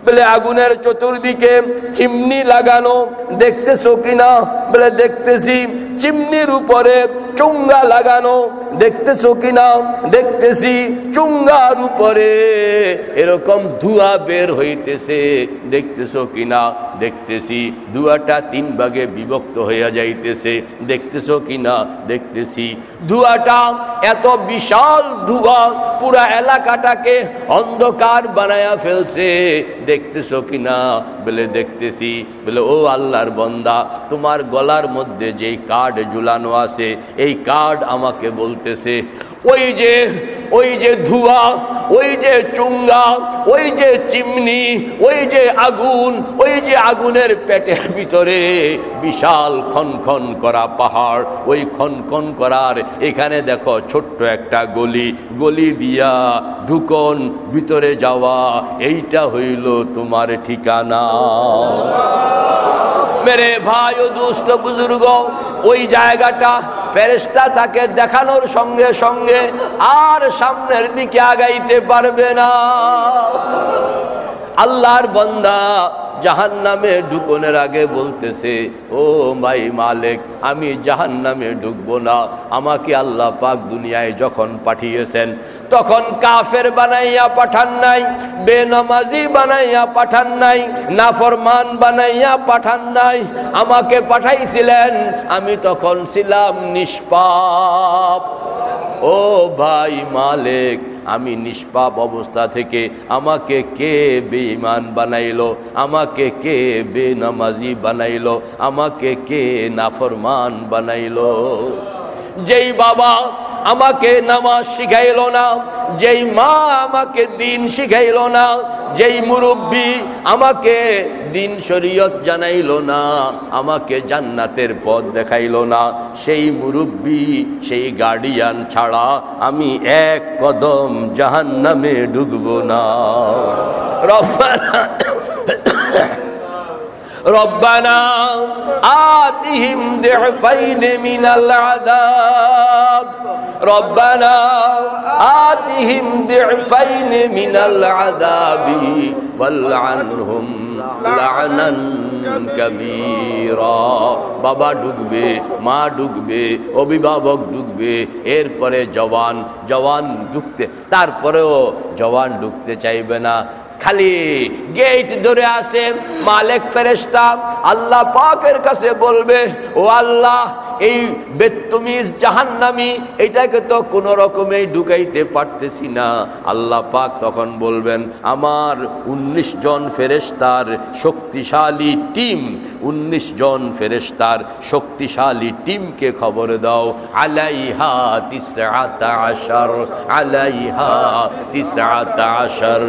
বলে আগুনের চতুর্দিকে চিমনি লাগানো, দেখতেছো কিনা? বলে দেখতেছি। চিমনির উপরে চুঙ্গা লাগানো, দেখতেছো কিনা? দেখতেছি। চুঙ্গার উপরে এরকম ধোঁয়া বের হইতেছে, দেখতেছো কিনা? দেখতেছি। ধোঁয়াটা 3 ভাগে বিভক্ত হইয়া যাইতেছে, দেখতেছো কিনা? দেখতেছি। ধোঁয়াটা এত বিশাল ধোঁয়া, পুরা এলাকাটাকে অন্ধকার বানায়া ফেলছে, দেখতেছো কিনা? বলে দেখতেছি। বলে ও আল্লাহর বান্দা, তোমার গলার মধ্যে যেই কার্ড ঝুলানো আছে, এই কার্ড আমাকে বলতেছে ওই যে ধোঁয়া, ওই যে চুঙ্গা, ওই যে চিমনি, ওই যে আগুন, ওই যে আগুনের পেটের ভিতরে বিশাল খনখন করা পাহাড়, ওই খনখন করার এখানে দেখো ছোট্ট একটা গলি, গলি দিয়া ঢুকন ভিতরে যাওয়া, এইটা হইল তোমার ঠিকানা। মেরে ভাই ও দোস্ত বুজুর্গ, ওই জায়গাটা ফেরেশতা তাকে দেখানোর সঙ্গে সঙ্গে আর সামনের দিকে আগাইতে পারবে না। আল্লাহর বান্দা জাহান্নামে ঢুকনের আগে বলতেছে, ও মাই মালিক, আমি জাহান্নামে ঢুকবো না। আমাকে আল্লাহ পাক দুনিয়ায় যখন পাঠিয়েছেন তখন কাফের বানাইয়া পাঠান নাই, বেনামাজি বানাইয়া পাঠান নাই, নাফরমান বানাইয়া পাঠান নাই। আমাকে পাঠাইছিলেন, আমি তখন ছিলাম নিষ্পাপ। ও ভাই মালিক, আমি নিষ্পাপ অবস্থা থেকে আমাকে কে বেঈমান বানাইলো? আমাকে কে বেনামাজি বানাইলো? আমাকে কে নাফরমান বানাইলো? যেই বাবা আমাকে নামাজ শিখাইলো না, যেই মা আমাকে দিন শিখাইলো না, যেই মুরব্বী আমাকে দিন শরীয়ত জানাইলো না, আমাকে জান্নাতের পথ দেখাইলো না, সেই মুরব্বী, সেই গার্ডিয়ান ছাড়া আমি এক কদম জাহান্নামে ঢুকবো না। রব্বানা আতিহিম দিফাইন মিনাল আযাব, রব্বানা আতিহিম দিফাইন মিনাল আযাবি ওয়ালআনহুম লা'নান কাবীরা। বাবা ঢুকবে, মা ঢুকবে, অভিভাবক ঢুকবে, এরপরে জওয়ান, জওয়ান ঢুকতে, তারপরেও জওয়ান ঢুকতে চাইবে না, খালি গেট ধরে আসে। মালিক ফেরেশতা আল্লাহ পাকের কাছে বলবে, ও আল্লাহ, এই বেত্তমিজ জাহান্নামী এটাকে তো কোনো রকমে ঢুকাইতে পারতেছি না। আল্লাহ পাক তখন বলবেন, আমার 19 জন ফেরেশতার শক্তিশালী টিম, 19 জন ফেরেশতার শক্তিশালী টিমকে খবর দাও, আলাইহা 19, আলাইহা 19,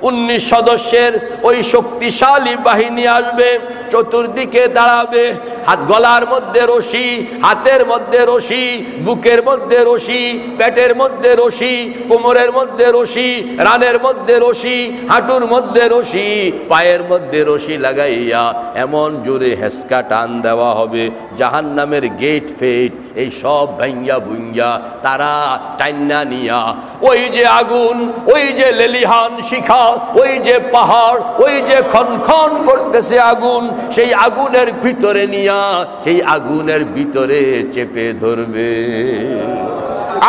19 সদস্যের ওই শক্তিশালী বাহিনী আসবে, চতুর্দিকে দাঁড়াবে, হাত গলার মধ্যে রশি, হাতের মধ্যে রশি, বুকের মধ্যে রশি, পেটের মধ্যে রশি, কোমরের মধ্যে রশি, রানের মধ্যে রশি, হাঁটুর মধ্যে রশি, পায়ের মধ্যে রশি লাগাইয়া এমন জোরে হেসকা টান দেওয়া হবে, জাহান্নামের গেট ফেট এই সব ভাঙ্গা ভুঙ্গা তারা টাইনা নিয়া ওই যে আগুন, ওই যে লেলিহান শিখা, ওই যে পাহাড়, ওই যে খনখন করতেছে আগুন, সেই আগুনের ভিতরে নিয়া সেই আগুনের ভিতরে চেপে ধরবে।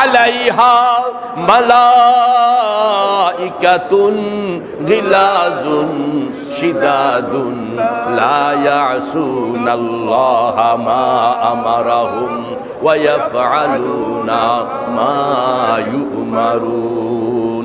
আলাইহা মালাইকাতুন গিলাজুন শিদাদুন লা ইয়াসুনাল্লাহা মা আমারাহুম ওয়া ইয়াফআলুনা মা ইউমারুন।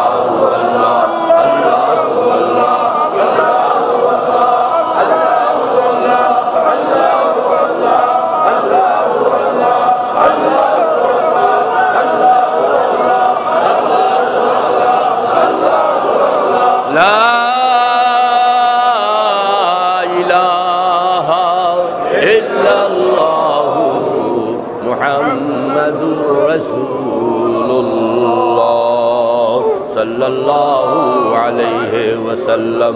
আলাইহি ওয়াসাল্লাম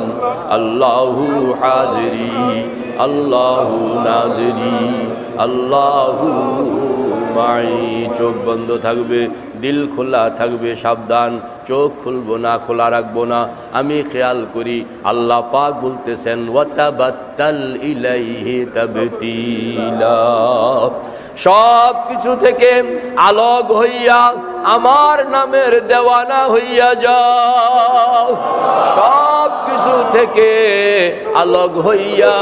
আল্লাহু হাজিরি আল্লাহু নাজিরি আল্লাহু মাই। চোখ বন্ধ থাকবে, দিল খোলা থাকবে, সাবধান, চোখ খুলবো না, খোলা রাখবো না। আমি খেয়াল করি আল্লাহ পাক বলতেছেন ওয়াতাবাত্তাল ইলাইহি তাবতিলা। সব কিছু থেকে আলোক হইয়া আমার নামের দেওয়ানা হইয়া যাও। সব কিছু থেকে আলোক হইয়া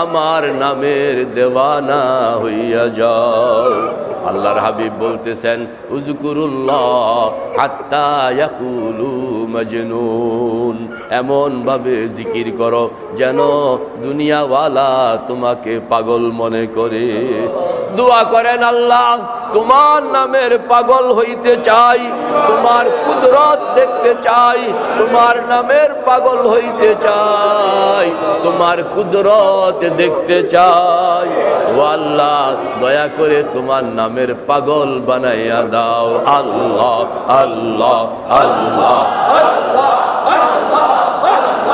আমার নামের দেওয়ানা হইয়া যাও। আল্লাহর হাবিব বলতেছেন উযকুরুল্লাহ হাত্তা ইয়াকুলু মাজনুন। এমন ভাবে জিকির করো যেন দুনিয়াওয়ালা তোমাকে পাগল মনে করে। দোয়া করেন আল্লাহ তোমার নামের পাগল হইতে চাই, তোমার কুদরত দেখতে চাই, তোমার নামের পাগল হইতে চাই, তোমার কুদরত দেখতে চাই। ও আল্লাহ দয়া করে তোমার নামের পাগল বানাইয়া দাও। আল্লাহ আল্লাহ আল্লাহ আল্লাহ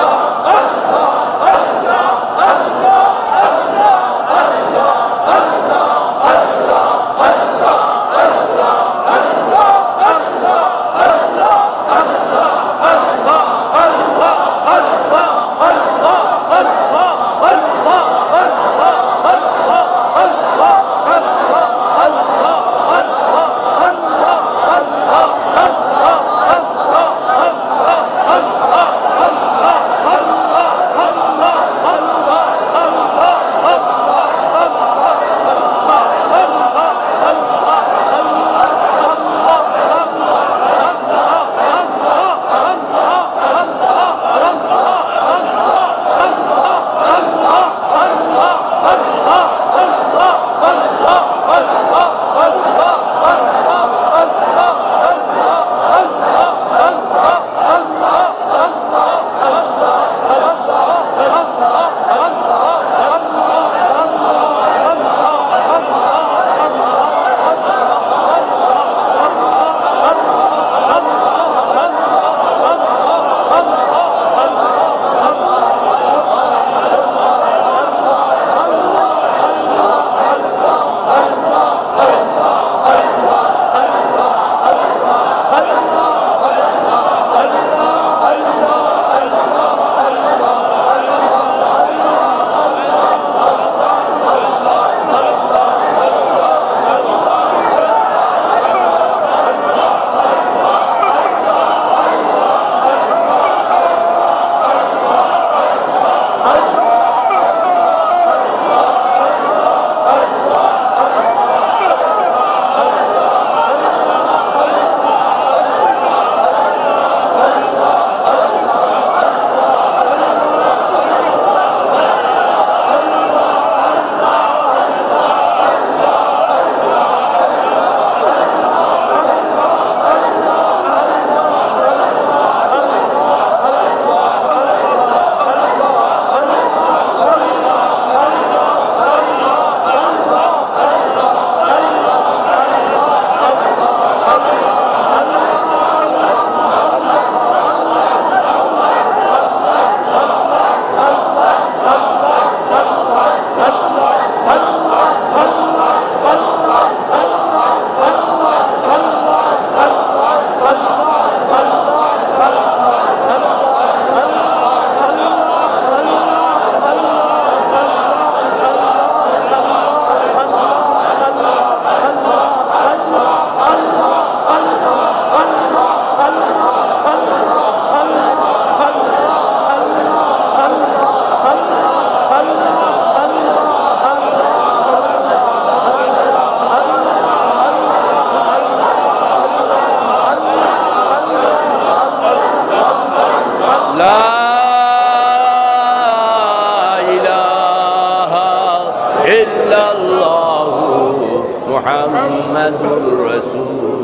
মুহাম্মাদুর রাসূলুল্লাহ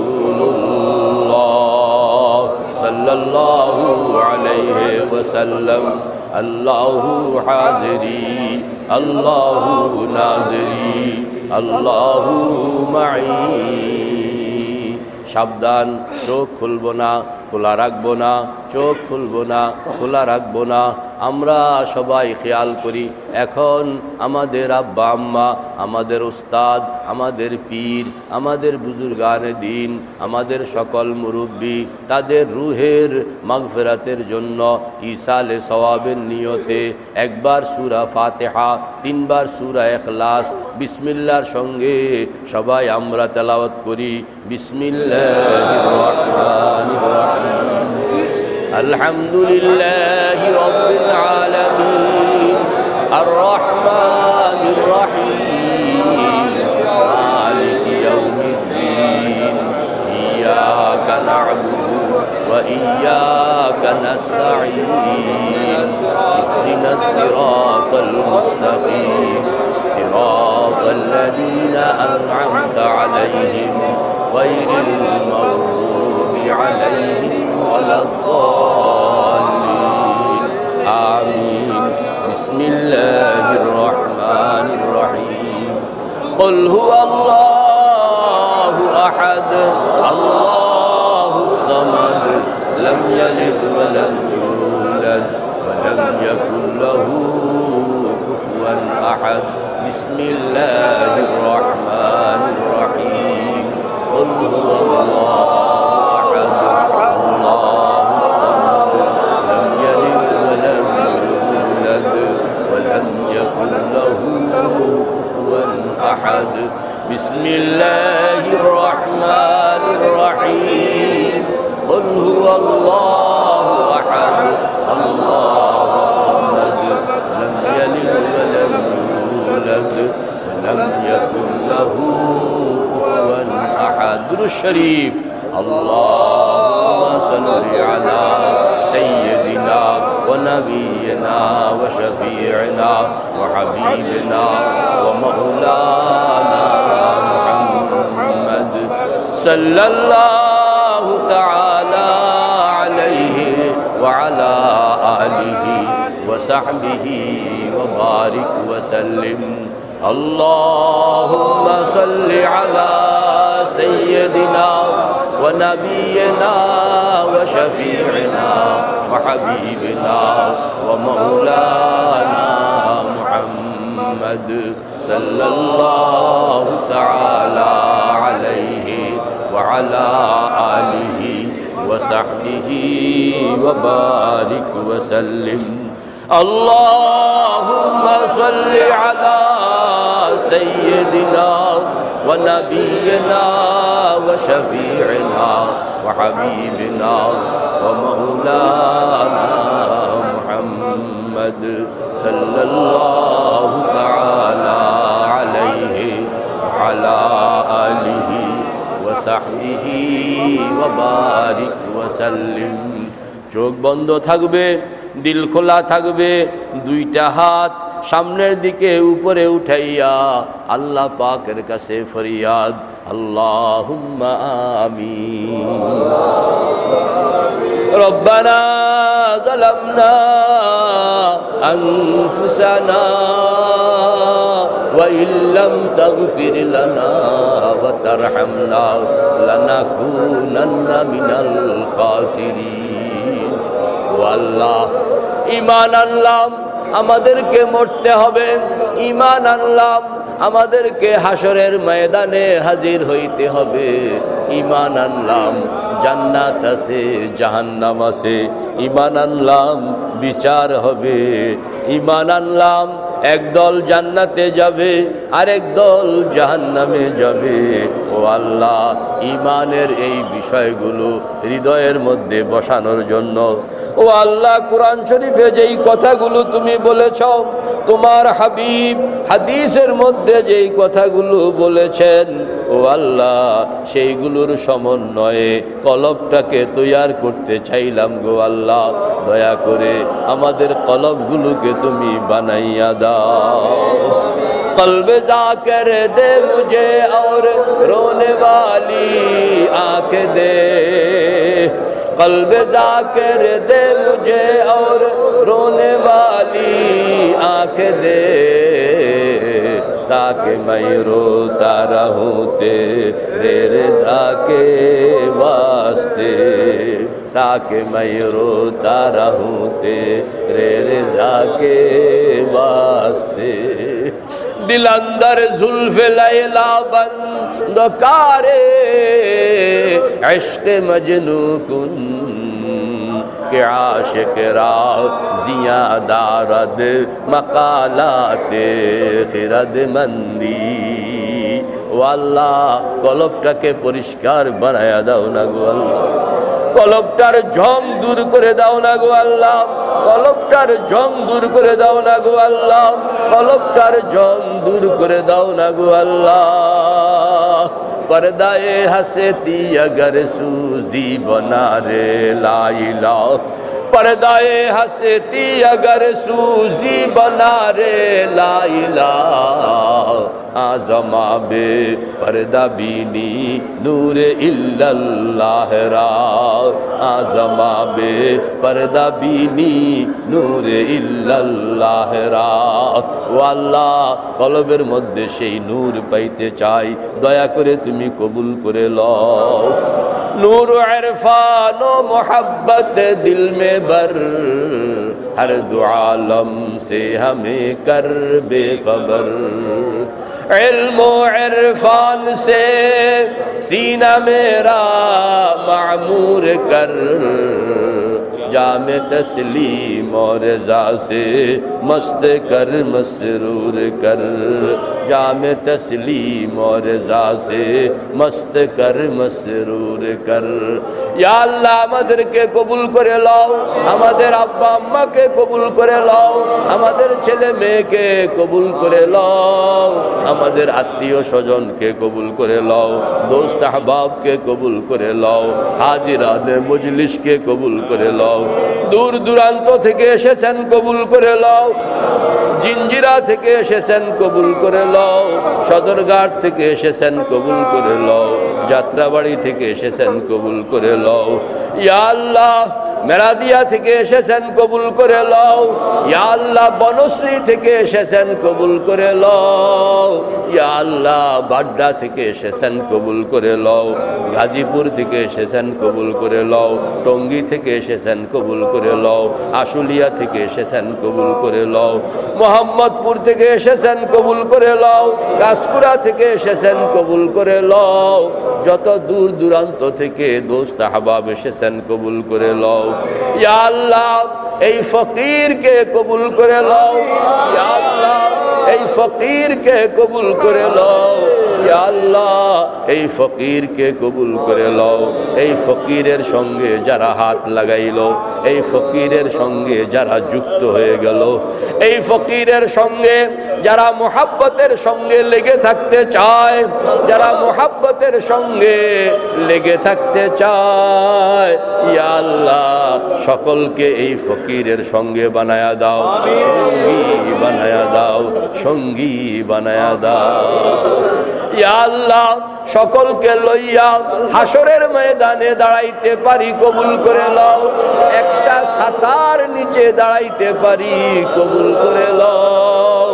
সাল্লাল্লাহু আলাইহি ওয়াসাল্লাম আল্লাহু হাজিরি আল্লাহু নাজিরি আল্লাহু মাই। সাবধান, চোখ খুলবো না, খোলা রাখবো না, চোখ খুলবো না, খোলা রাখবো না। আমরা সবাই খেয়াল করি, এখন আমাদের আব্বা আম্মা, আমাদের উস্তাদ, আমাদের পীর, আমাদের বুজুর্গানে দিন, আমাদের সকল মুরব্বী, তাদের রুহের মাগফিরাতের জন্য ইসালে সওয়াবের নিয়তে একবার সূরা ফাতিহা, 3 বার সূরা ইখলাস বিসমিল্লাহর সঙ্গে সবাই আমরা তেলাওয়াত করি। বিসমিল্লাহির রহমানির রহিম। আলহামদুলিল্লাহি রাব্বিল আলামিন আর রহমানির রহিম মালিকি ইয়াউমিদ্দিন ইয়্যাকা না'বুদু ওয়া ইয়্যাকা নাস্তাঈন ইহদিনাস সিরাতাল মুস্তাকিম সিরাতাল লাযীনা আন'আমতা আলাইহিম গায়রিল মাগদুবি আলাইহিম ওয়ালাদ-দাল্লিন আমিন। বিসমিল্লাহির রহমানির রহিম। কুল হুয়াল্লাহু আহাদ আল্লাহুস সামাদ লাম ইয়ালিদ ওয়া লাম ইউলাদ ওয়া লাম ইয়াকুল লাহু কুফুয়ান আহাদ। বিসমিল্লাহির রহমানির রহিম। কুল হুয়াল্লাহু আহাদ আল্লাহুস সামাদ লাম ইয়ালিদ ওয়া লাম ইউলাদ ওয়া লাম ইয়াকুল লাহু কুফুয়ান আহাদ। বিসমিল্লাহির রহমানির রহিম। قل هو الله أحد الله الصمد لم يلد ولم يولد ولم يكن له كفوا أحد. درود الشريف. اللهم صل على سيدنا ونبينا وشفيعنا وحبيبنا ومولانا محمد صلى الله تعالى عليه وعلى آله وصحبه وبارك وسلم. اللهم صل على سيدنا ونبينا وشفيعنا وحبيبنا ومولانا محمد صلى الله تعالى عليه وعلى آله وصحبه وبارك وسلم. اللهم صل على سيدنا ونبينا وشفيعنا وحبيبنا ومولانا محمد صلى الله تعالى عليه وعلى آله وصحبه وبارك وسلم. চোখ বন্ধ থাকবে, দিল খোলা থাকবে, দুইটা হাত সামনের দিকে উপরে উঠাইয়া আল্লাহ পাকের কাছে ফরিয়াদ আল্লাহুম্মা আমিন। রব্বানা যালামনা আনফুসানা ওয়া ইল্লাম তাগফির লানা ওয়া তারহামনা লানাকুনান্না মিনাল খাসিরিন। ও আল্লাহ, ঈমান আনলাম আমাদেরকে মরতে হবে, ঈমান আনলাম আমাদেরকে হাসরের ময়দানে হাজির হইতে হবে, ঈমান আনলাম জান্নাত আছে জাহান্নাম আছে, ঈমান আনলাম বিচার হবে, ঈমান আনলাম একদল জান্নাতে যাবে আরেক দল জাহান্নামে যাবে। ও আল্লাহ, ঈমানের এই বিষয়গুলো হৃদয়ের মধ্যে বসানোর জন্য ও আল্লাহ, কোরআন শরীফে যেই কথাগুলো তুমি বলেছ, তোমার হাবিব হাদিসের মধ্যে যেই কথাগুলো বলেছেন, ও আল্লাহ সেইগুলোর সমন্বয়ে কলবটাকে তৈয়ার করতে চাইলাম গো আল্লাহ। দয়া করে আমাদের কলবগুলোকে তুমি বানাইয়া দাও। কলবে জাকের দে মুঝে और रोने वाली आँख दे, कल्बे जाकर दे मुझे और रोने वाली आँख दे, ताकि मैं रोता रहूं तेरे रज़ा के वास्ते, ताकि मैं रोता रहूं तेरे रज़ा के वास्ते। दिल अंदर जुल्फ़े लैला बंद कारे इश्क़ मजनू कुन के आशिक राज़ियाँ दारद मकालाते खिरद मंदी। ও আল্লাহ, কলবটাকে পরিষ্কার বানায়া দাও না গো আল্লাহ, কলবটার জং দূর করে দাও না গো আল্লাহ, কলবটার জং দূর করে দাও না গো আল্লাহ, কলবটার জং দূর করে দাও না গো আল্লাহ। पर्दाए हसती अगर सूजी बना रे ला इलाह, पर्दाए हसती अगर सूजी बना रे ला इलाह। आज़मा बे पर्दा बीनी नूर इल्लल्लाह रा, आज़मा बे पर्दा बीनी नूर इल्लल्लाह रा। ও আল্লাহ, কলবের মধ্যে সেই নূর পাইতে চাই, দয়া করে তুমি কবুল করে লও। নূর ইরফান ও মোহব্বত दिल में बर, हर दो आलम से हमें कर बेखबर। इल्म इरफान से सीना मेरा मामूर कर, जामे तस्लीम और रज़ा से मस्त कर मसरूर कर, जामे तस्लीम और रज़ा से मस्त कर मसरूर कर। या अल्लाह, আমাদেরকে কবুল করে লও, আমাদের আব্বা আম্মাকে কবুল করে লও, আমাদের ছেলে মেয়েকে কবুল করে লও, আমাদের আত্মীয় স্বজনকে কবুল করে লও, দোস্ত আহবাবকে কবুল করে লও, হাজিরানে মজলিসকে কবুল করে লও, দূর দূরান্ত থেকে এসেছেন কবুল করে লও, জিঞ্জিরা থেকে এসেছেন কবুল করে লও, সদরঘাট থেকে এসেছেন কবুল করে লও, যাত্রাবাড়ি থেকে এসেছেন কবুল করে লও। ইয়া আল্লাহ, মেরাদিয়া থেকে এসেছেন কবুল করে লও, ইয়া আল্লাহ বনশ্রী থেকে এসেছেন কবুল করে লও, ইয়া আল্লাহ বাড্ডা থেকে এসেছেন কবুল করে লও, গাজীপুর থেকে এসেছেন কবুল করে লও, টঙ্গী থেকে এসেছেন কবুল করে লও, আশুলিয়া থেকে এসেছেন কবুল করে লও, মোহাম্মদপুর থেকে এসেছেন কবুল করে লও, কাশকুড়া থেকে এসেছেন কবুল করে লও, যত দূর দূরান্ত থেকে দোস্ত আহবাব এসেছেন কবুল করে লও। ইয়া আল্লাহ, এই ফকিরকে কবুল করে লও, ইয়া আল্লাহ এই ফকিরকে কবুল করে লও, ইয়া আল্লাহ এই ফকিরকে কবুল করে লও। এই ফকিরের সঙ্গে যারা হাত লাগাইল, এই ফকিরের সঙ্গে যারা যুক্ত হয়ে গেল, এই ফকিরের সঙ্গে যারা মুহাব্বতের সঙ্গে লেগে থাকতে চায়, যারা মুহাব্বতের সঙ্গে লেগে থাকতে চায়, ইয়া আল্লাহ সকলকে এই ফকিরের সঙ্গে বানায়া দাও, সঙ্গী বানায়া দাও, সঙ্গী বানায়া দাও। ইয়া আল্লাহ সকলকে লইয়া হাসরের ময়দানে দাঁড়াইতে পারি কবুল করে লও, একটা ছাতার নিচে দাঁড়াইতে পারি কবুল করে লও।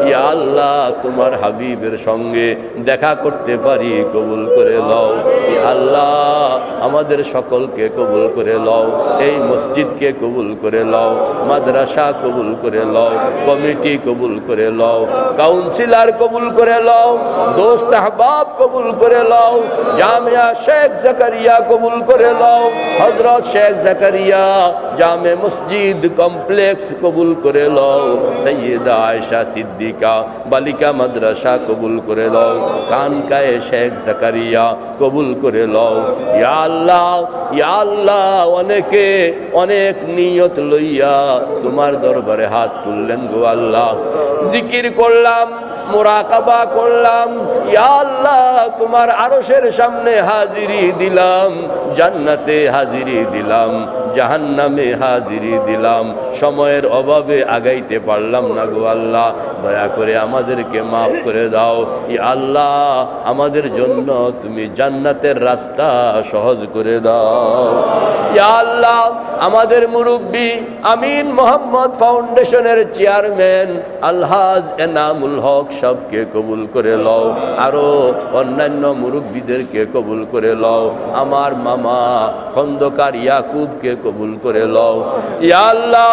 ইয়া আল্লাহ তোমার হাবিবের সঙ্গে দেখা করতে পারি কবুল করে লও। ইয়া আল্লাহ আমাদের সকলকে কবুল করে লও, এই মসজিদকে কবুল করে লও, মাদ্রাসা কবুল করে লও, কমিটি কবুল করে লও, কাউন্সিলর কবুল করে লও, দোস্ত আহবাব কবুল করে লও, জামিয়া শেখ জাকারিয়া কবুল করে লও, হযরত শেখ জাকারিয়া জামে মসজিদ কমপ্লেক্স কবুল করে লও, সৈয়দা আয়েশা সিদ্দিকা বালিকা মাদ্রাসা কবুল করে লও, খানকায়ে শেখ জাকারিয়া কবুল করে লও। ইয়া আল্লাহ, ইয়া আল্লাহ অনেকে অনেক নিয়ত লইয়া তোমার দরবারে হাত তুললেন গো আল্লাহ, জিকির করলাম, মুরাকাবা করলাম, ইয়া আল্লাহ তোমার আরশের সামনে হাজিরি দিলাম, জান্নাতে হাজিরি দিলাম, জাহান্নামে হাজিরি দিলাম, সময়ের অভাবে আগাইতে পারলাম না গো আল্লাহ, দয়া করে আমাদেরকে মাফ করে দাও। ইয়া আল্লাহ আমাদের জন্য তুমি জান্নাতের রাস্তা সহজ করে দাও। ইয়া আল্লাহ আমাদের মুরব্বী আমিন মোহাম্মদ ফাউন্ডেশনের চেয়ারম্যান আলহাজ এনামুল হক সবকে কবুল করে লও, আরো অন্যান্য মুরব্বীদেরকে কবুল করে লও, আমার মামা খন্দকার ইয়াকুবকে কবুল করে লও। ইয়া আল্লাহ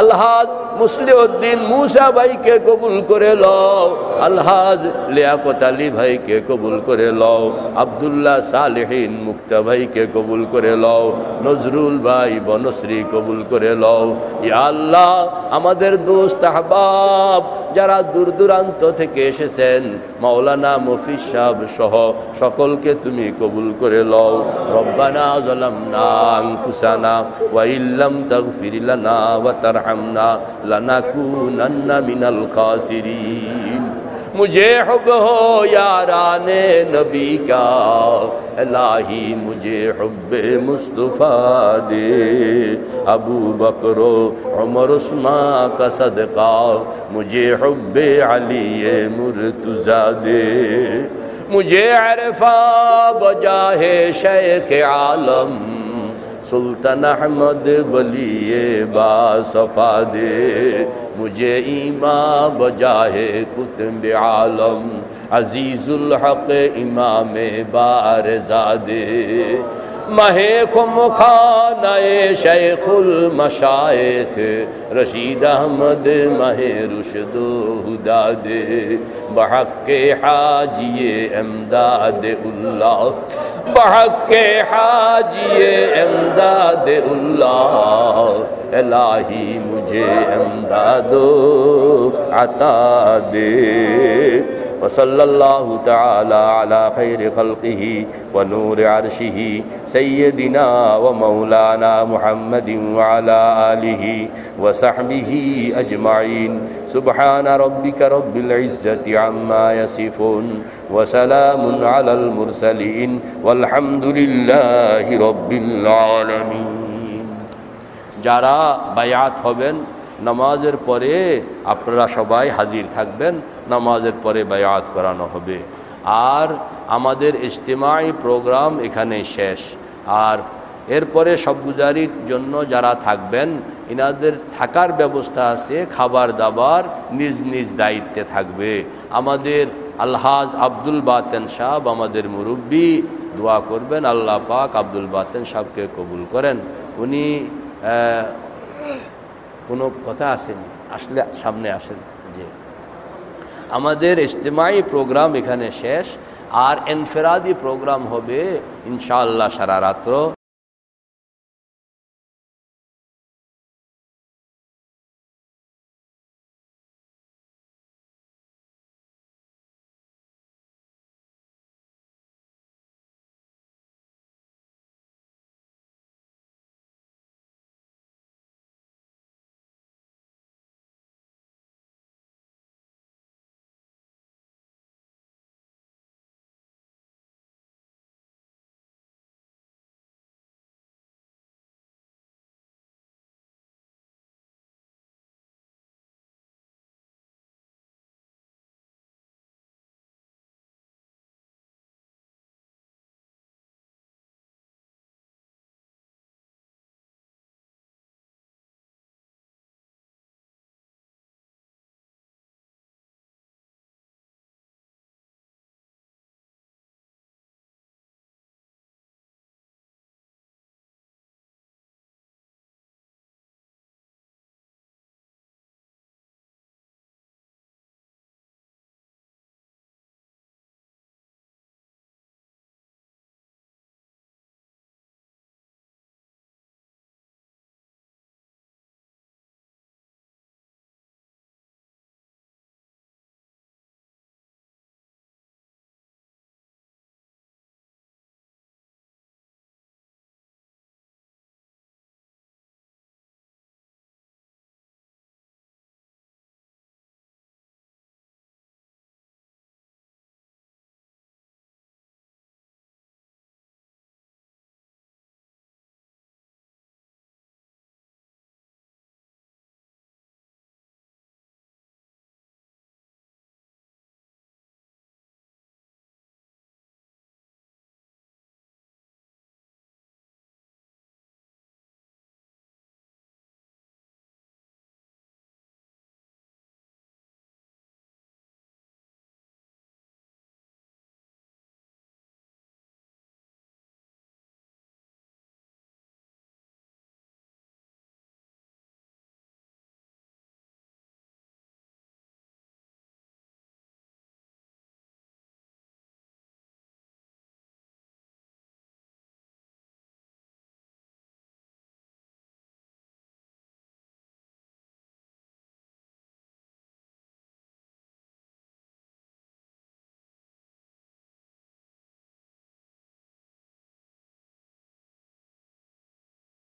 আলহাজ মুসলিউদ্দিন মুসা ভাইকে কবুল করে লও, আলহাজ লিয়াকত আলী ভাইকে কবুল করে লও, আব্দুল্লাহ সালেহিন মুক্তা ভাইকে কবুল করে লও, নজরুল ভাই বনশ্রী কবুল করে লও। ইয়া আল্লাহ আমাদের দোস্ত আহবাব যারা দূর দূরান্ত থেকে এসেছেন মাওলানা মফিজ সাহেব সহ সকলকে তুমি কবুল করে লও। রব্বানা যালামনা আনফুসানা ওয়া ইল্লাম তাগফির লানা ওয়া তারহামনা লানাকুনান্না মিনাল খাসিরিন। मुझे हुब हो याराने नबी का इलाही, मुझे हुब्बे मुस्तफ़ा दे, अबू बकर उमर उस्मान का सदका मुझे हुब्बे अली मुर्तज़ा दे, मुझे अरफा बजाहे शेख आलम सुल्तान अहमद वली बासफा दे, मुझे ईमा बजाहे कुतुब आलम अजीजुल हक इमाम बारज़ादे, महे खुमखानाए शेखुल मशाइख रशीद अहमद महे रुशद हुदा दे, बहक़्क़े हाजिए इमदाद उल्लाह, बहक़्क़े हाजिए इमदाद उल्लाह, इलाही मुझे इमदादो अता दे। वसल्लल्लाहु तआला अला खैर खल्क़िही व नूर अर्शिही सय्यदिना व मौलाना मुहम्मदिन व अला आलिही व सहबिही अजमाइन। सुब्हान रब्बिका रब्बिल इज़्ज़ति अम्मा यसिफून व सलामुन अलल मुरसलीन वल्हम्दुलिल्लाहि रब्बिल आलमीन। যারা বায়াত হবেন নামাজের পরে আপনারা সবাই হাজির থাকবেন, নামাজের পরে বায়াত করানো হবে। আর আমাদের ইজতিমাই প্রোগ্রাম এখানে শেষ। আর এরপরে সবগুজারির জন্য যারা থাকবেন ইনাদের থাকার ব্যবস্থা আছে, খাবার দাবার নিজ নিজ দায়িত্বে থাকবে। আমাদের আলহাজ আব্দুল বাতেন সাহেব আমাদের মুরব্বী, দোয়া করবেন আল্লাহ পাক আব্দুল বাতেন সাহেবকে কবুল করেন। উনি কোনো কথা আসেনি, আসলে সামনে আসেন। যে আমাদের ইজতিমাই প্রোগ্রাম এখানে শেষ, আর ইনফিরাদি প্রোগ্রাম হবে ইনশাআল্লাহ সারা রাত্র।